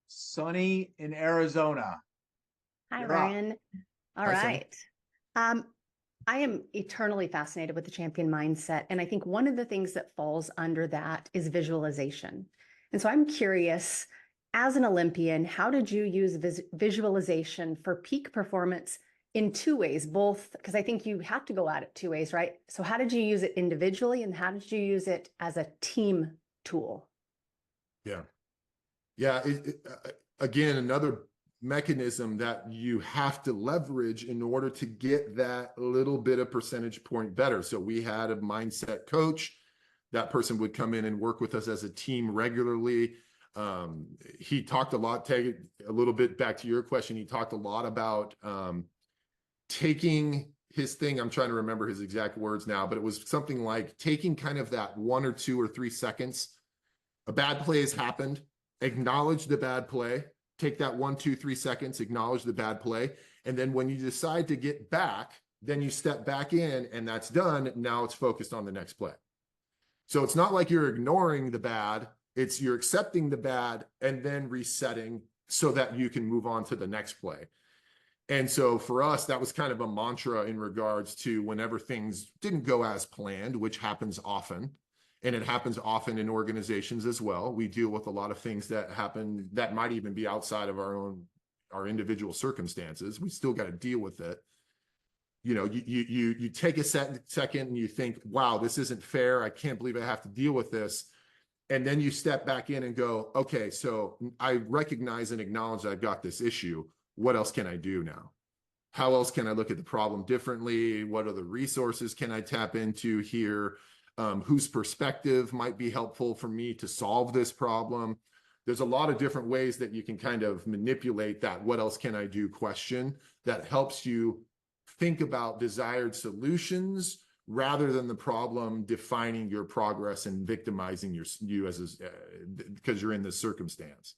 Sunny in Arizona. Hi, You're up. Ryan. All Hi, Sunny. right. I am eternally fascinated with the champion mindset. And I think one of the things that falls under that is visualization. And so I'm curious, as an Olympian, how did you use visualization for peak performance in two ways? Both, because I think you have to go at it two ways, right? So how did you use it individually, and how did you use it as a team tool? Yeah. Again, another mechanism that you have to leverage in order to get that little bit of percentage point better. So we had a mindset coach. That person would come in and work with us as a team regularly. He talked a lot, take it a little bit back to your question. He talked a lot about taking his thing. I'm trying to remember his exact words now, but it was something like taking kind of that 1 or 2 or 3 seconds. A bad play has happened. Acknowledge the bad play. Take that 1, 2, 3 seconds, acknowledge the bad play. And then when you decide to get back, then you step back in, and that's done. Now it's focused on the next play. So it's not like you're ignoring the bad, it's you're accepting the bad and then resetting so that you can move on to the next play. And so for us, that was kind of a mantra in regards to whenever things didn't go as planned, which happens often. And it happens often in organizations as well. We deal with a lot of things that happen that might even be outside of our individual circumstances. We still got to deal with it. You take a second and you think, wow, this isn't fair. I can't believe I have to deal with this. And then you step back in and go, okay, so I recognize and acknowledge that I've got this issue. What else can I do now? How else can I look at the problem differently? What other resources can I tap into here? Whose perspective might be helpful for me to solve this problem? There's a lot of different ways that you can kind of manipulate that what else can I do question that helps you think about desired solutions rather than the problem defining your progress and victimizing you as because you're in this circumstance.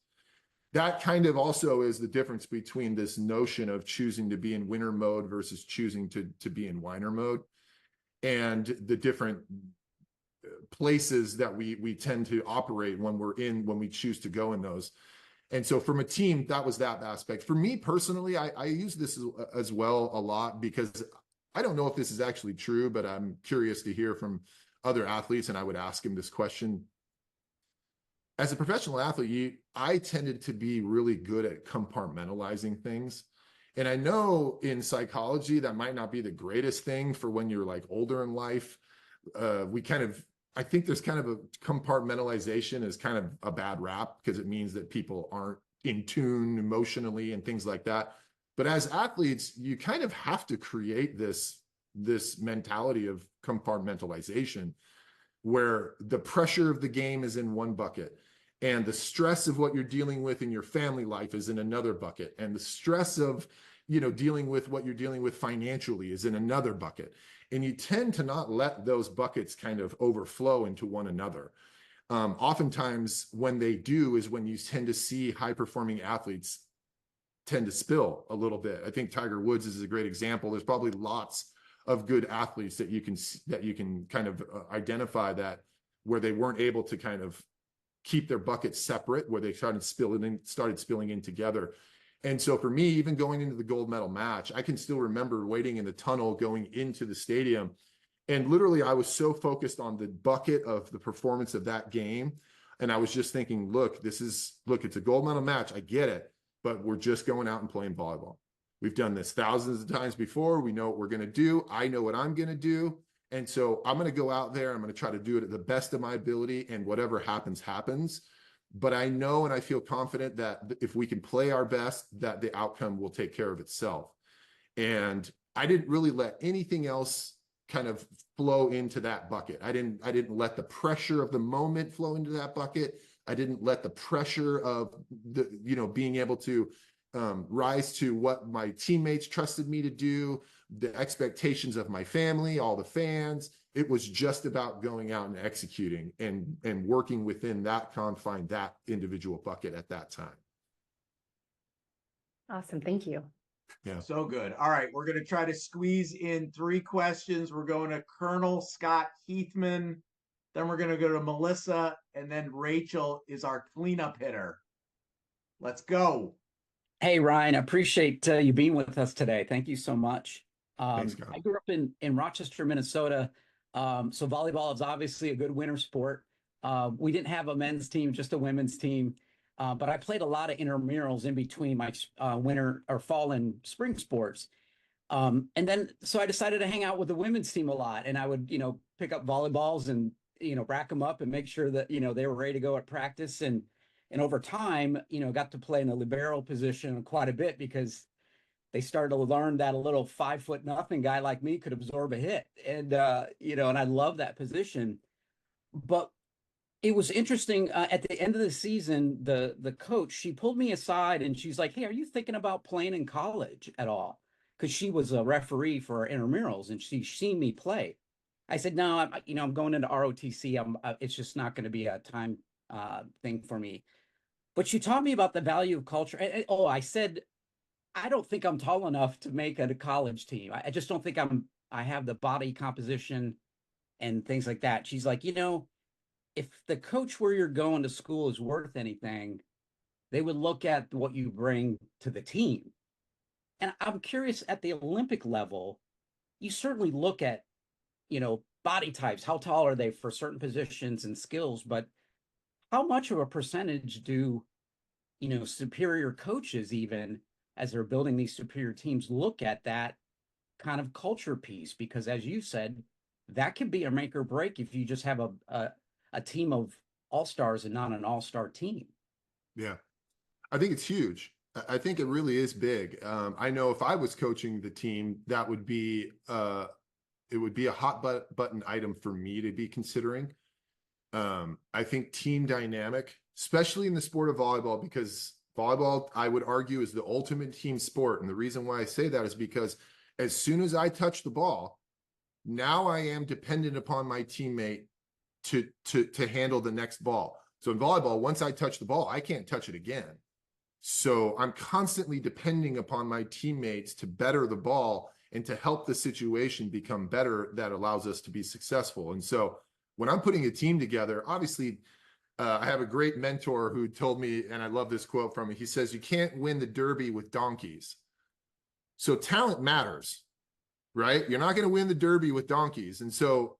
That kind of also is the difference between this notion of choosing to be in winner mode versus choosing to be in whiner mode, and the different places that we tend to operate when we choose to go in those. And so from a team, that was that aspect. For me personally, I use this as well a lot, because I don't know if this is actually true, but I'm curious to hear from other athletes, and I would ask him this question. As a professional athlete, I tended to be really good at compartmentalizing things. And I know in psychology, that might not be the greatest thing for when you're like older in life. I think there's kind of a compartmentalization is kind of a bad rap, because it means that people aren't in tune emotionally and things like that. But as athletes, you kind of have to create this this mentality of compartmentalization, where the pressure of the game is in one bucket, and the stress of what you're dealing with in your family life is in another bucket, and the stress of, you know, dealing with what you're dealing with financially is in another bucket. And you tend to not let those buckets kind of overflow into one another. Oftentimes when they do is when you tend to see high performing athletes tend to spill a little bit. I think Tiger Woods is a great example. There's probably lots of good athletes that you can kind of identify that where they weren't able to kind of keep their buckets separate, where they started spilling in together. And so for me, even going into the gold medal match, I can still remember waiting in the tunnel going into the stadium. And literally, I was so focused on the bucket of the performance of that game. And I was just thinking, look, it's a gold medal match. I get it, but we're just going out and playing volleyball. We've done this thousands of times before. We know what we're going to do. I know what I'm going to do. And so I'm going to go out there. I'm going to try to do it at the best of my ability, and whatever happens, happens. But I know and I feel confident that if we can play our best, that the outcome will take care of itself. And I didn't really let anything else kind of flow into that bucket. I didn't let the pressure of the moment flow into that bucket. I didn't let the pressure of the, you know, being able to rise to what my teammates trusted me to do, the expectations of my family, all the fans. It was just about going out and executing and working within that confine, that individual bucket at that time. Awesome. Thank you. Yeah. So good. All right. We're going to try to squeeze in 3 questions. We're going to Colonel Scott Heathman. Then we're going to go to Melissa. And then Rachel is our cleanup hitter. Let's go. Hey, Ryan, I appreciate you being with us today. Thank you so much. Thanks, Scott. I grew up in Rochester, Minnesota. So volleyball is obviously a good winter sport. We didn't have a men's team, just a women's team. But I played a lot of intramurals in between my winter or fall and spring sports. And then, so I decided to hang out with the women's team a lot, and I would, you know, pick up volleyballs and, you know, rack them up and make sure that, you know, they were ready to go at practice. And over time, you know, got to play in the libero position quite a bit because they started to learn that a little 5'0" guy like me could absorb a hit. And, you know, and I love that position. But it was interesting at the end of the season, the coach, she pulled me aside and she's like, "Hey, are you thinking about playing in college at all?" Because she was a referee for our intramurals and she's seen me play. I said, "No, I'm going into ROTC. It's just not going to be a time thing for me." But she taught me about the value of culture. I said, "I don't think I'm tall enough to make a college team. I just don't think I have the body composition and things like that." She's like, "You know, if the coach where you're going to school is worth anything, they would look at what you bring to the team." And I'm curious, at the Olympic level, you certainly look at, you know, body types, how tall are they for certain positions and skills, but how much of a percentage do, you know, superior coaches, even as they're building these superior teams, look at that kind of culture piece? Because as you said, that can be a make or break if you just have a team of all-stars and not an all-star team. Yeah, I think it's huge. I think it really is big. I know if I was coaching the team, that would be it would be a hot button item for me to be considering. I think team dynamic, especially in the sport of volleyball, because volleyball, I would argue, is the ultimate team sport. And the reason why I say that is because as soon as I touch the ball, now I am dependent upon my teammate to handle the next ball. So in volleyball, once I touch the ball, I can't touch it again. So I'm constantly depending upon my teammates to better the ball and to help the situation become better that allows us to be successful. And so when I'm putting a team together, obviously, I have a great mentor who told me, and I love this quote from him. He says, "You can't win the Derby with donkeys." So talent matters, right? You're not going to win the Derby with donkeys. And so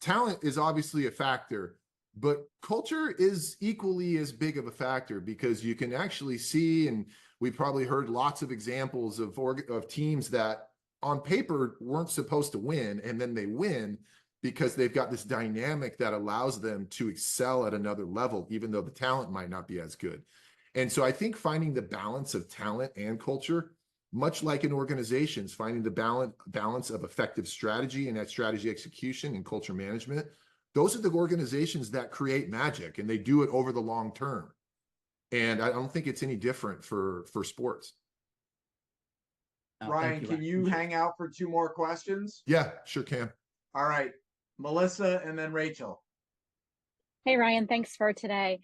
talent is obviously a factor, but culture is equally as big of a factor, because you can actually see, and we've probably heard lots of examples of teams that on paper weren't supposed to win, and then they win because they've got this dynamic that allows them to excel at another level, even though the talent might not be as good. And so I think finding the balance of talent and culture much like in organizations, finding the balance of effective strategy and that strategy execution and culture management. Those are the organizations that create magic, and they do it over the long term. And I don't think it's any different for sports. Ryan, can you hang out for 2 more questions? Yeah, sure can. All right, Melissa and then Rachel. Hey, Ryan, thanks for today.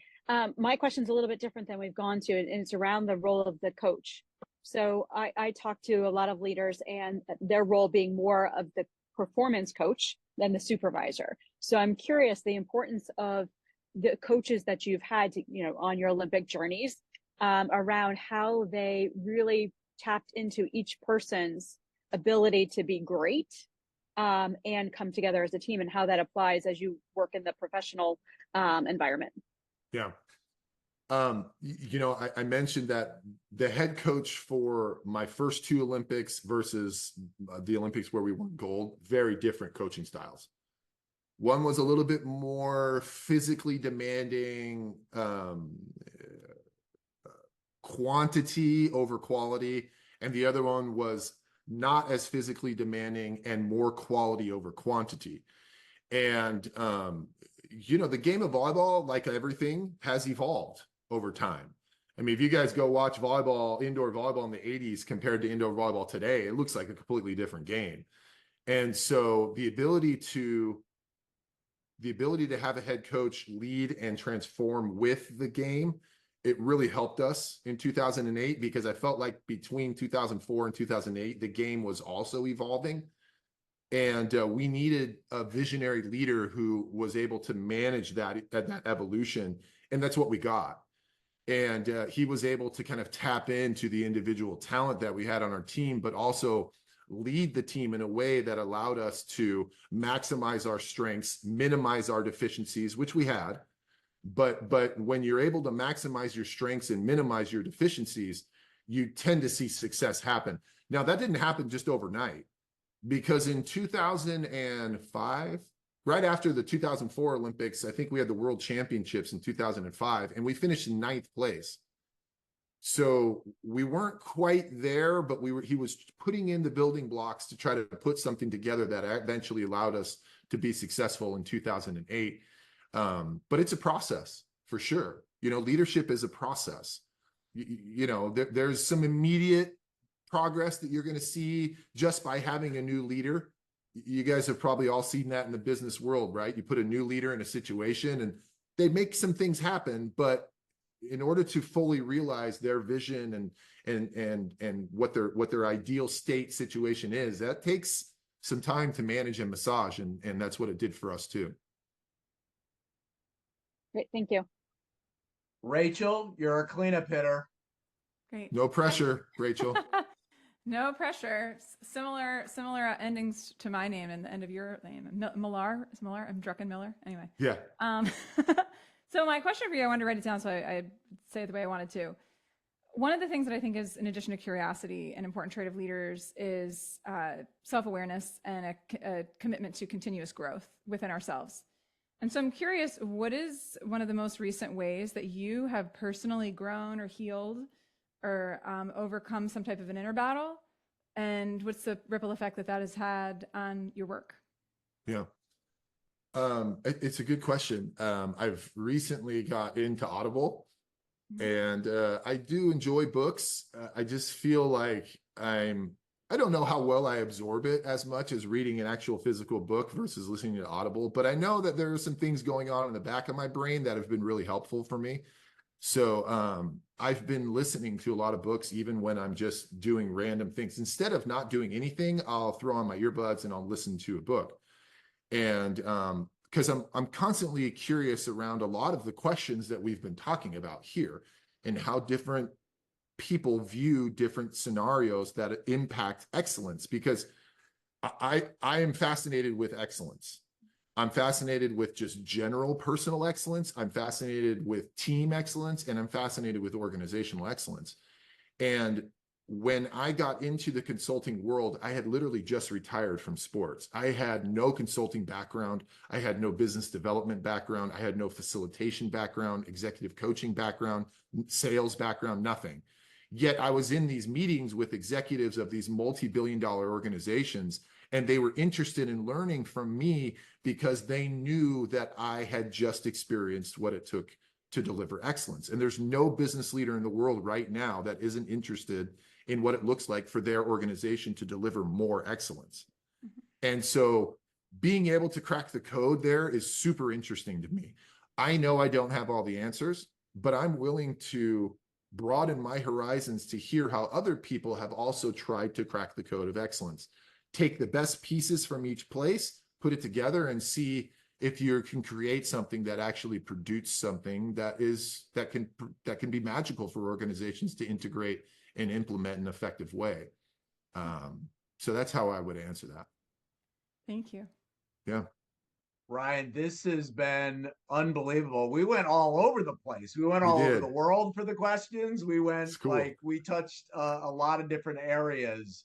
My question's a little bit different than we've gone to, and it's around the role of the coach. So I talk to a lot of leaders and their role being more of the performance coach than the supervisor. So I'm curious the importance of the coaches that you've had to, on your Olympic journeys, around how they really tapped into each person's ability to be great and come together as a team, and how that applies as you work in the professional environment. Yeah. I mentioned that the head coach for my first 2 Olympics versus the Olympics where we won gold, very different coaching styles. One was a little bit more physically demanding, quantity over quality, and the other one was not as physically demanding and more quality over quantity. And the game of volleyball, like everything, has evolved over time. I mean, if you guys go watch volleyball, indoor volleyball in the 80s compared to indoor volleyball today, it looks like a completely different game. And so the ability to have a head coach lead and transform with the game, it really helped us in 2008, because I felt like between 2004 and 2008, the game was also evolving. And we needed a visionary leader who was able to manage that evolution. And that's what we got. And he was able to kind of tap into the individual talent that we had on our team, but also lead the team in a way that allowed us to maximize our strengths, minimize our deficiencies, which we had. But when you're able to maximize your strengths and minimize your deficiencies, you tend to see success happen. Now, that didn't happen just overnight, because in 2005, right after the 2004 Olympics, I think we had the World Championships in 2005, and we finished in 9th place. So we weren't quite there, but he was putting in the building blocks to try to put something together that eventually allowed us to be successful in 2008. But it's a process for sure. Leadership is a process. There's some immediate progress that you're going to see just by having a new leader. You guys have probably all seen that in the business world, right? You put a new leader in a situation and they make some things happen, but in order to fully realize their vision and what their ideal state situation is, that takes some time to manage and massage, and that's what it did for us too. Great, thank you. Rachel, you're a cleanup hitter. Great. No pressure, Rachel. No pressure. Similar endings to my name and the end of your name. Millar is Millar. I'm Drucken Miller. Anyway. Yeah. So my question for you, I wanted to write it down so I say it the way I wanted to. One of the things that I think is, in addition to curiosity, an important trait of leaders is self-awareness and a commitment to continuous growth within ourselves. And so I'm curious, what is one of the most recent ways that you have personally grown or healed or overcome some type of an inner battle? And what's the ripple effect that has had on your work? Yeah. It's a good question. I've recently got into Audible, and I do enjoy books. I just feel like I don't know how well I absorb it as much as reading an actual physical book versus listening to Audible, but I know that there are some things going on in the back of my brain that have been really helpful for me. So I've been listening to a lot of books, even when I'm just doing random things. Instead of not doing anything, I'll throw on my earbuds and I'll listen to a book. And because I'm constantly curious around a lot of the questions that we've been talking about here, and how different people view different scenarios that impact excellence. Because I am fascinated with excellence. I'm fascinated with just general personal excellence. I'm fascinated with team excellence, and I'm fascinated with organizational excellence. And when I got into the consulting world, I had literally just retired from sports. I had no consulting background. I had no business development background. I had no facilitation background, executive coaching background, sales background, nothing. Yet I was in these meetings with executives of these multi-billion-dollar organizations, and they were interested in learning from me because they knew that I had just experienced what it took to deliver excellence. And there's no business leader in the world right now that isn't interested in what it looks like for their organization to deliver more excellence. And so being able to crack the code there is super interesting to me. I know I don't have all the answers, but I'm willing to broaden my horizons to hear how other people have also tried to crack the code of excellence. Take the best pieces from each place, put it together, and see if you can create something that actually produces something that can be magical for organizations to integrate and implement in an effective way. So that's how I would answer that. Thank you. Yeah. Ryan, this has been unbelievable. We went all over the place. We went all over the world for the questions. We went we touched a lot of different areas.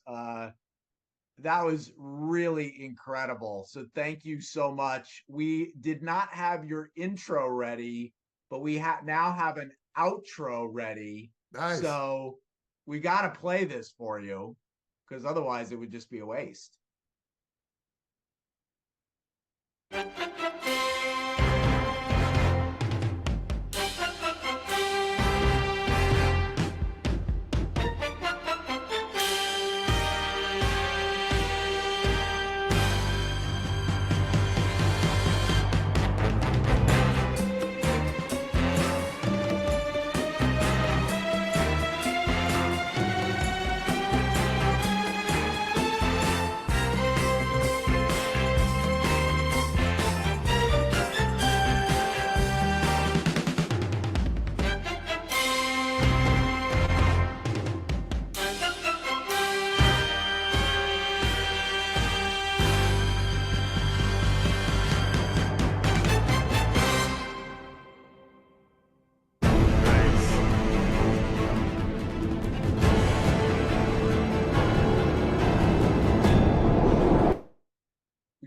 That was really incredible. So thank you so much. We did not have your intro ready, but we now have an outro ready. Nice. So we got to play this for you, because otherwise it would just be a waste.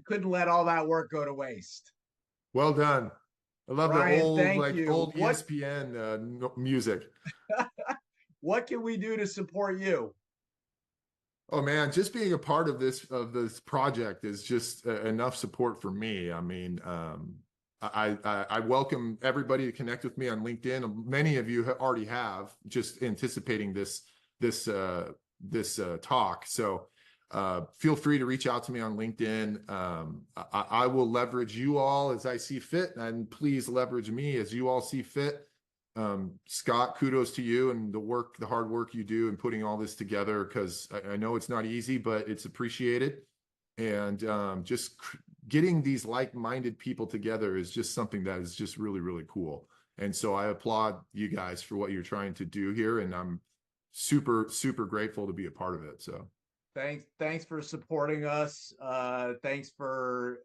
Couldn't let all that work go to waste. Well done. I love Ryan, the old old What, ESPN music. What can we do to support you? Oh man, just being a part of this project is just enough support for me. I mean, I welcome everybody to connect with me on LinkedIn. Many of you already have, just anticipating this talk. So feel free to reach out to me on LinkedIn. I will leverage you all as I see fit, and please leverage me as you all see fit. Scott, kudos to you and the hard work you do in putting all this together, because I know it's not easy, but it's appreciated. And just getting these like-minded people together is just something that is just really, really cool. And so I applaud you guys for what you're trying to do here, and I'm super, super grateful to be a part of it. So thanks for supporting us. Thanks for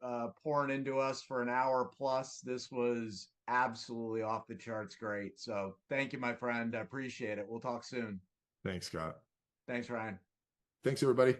pouring into us for an hour plus. This was absolutely off the charts great. So thank you, my friend. I appreciate it. We'll talk soon. Thanks, Scott. Thanks, Ryan. Thanks, everybody.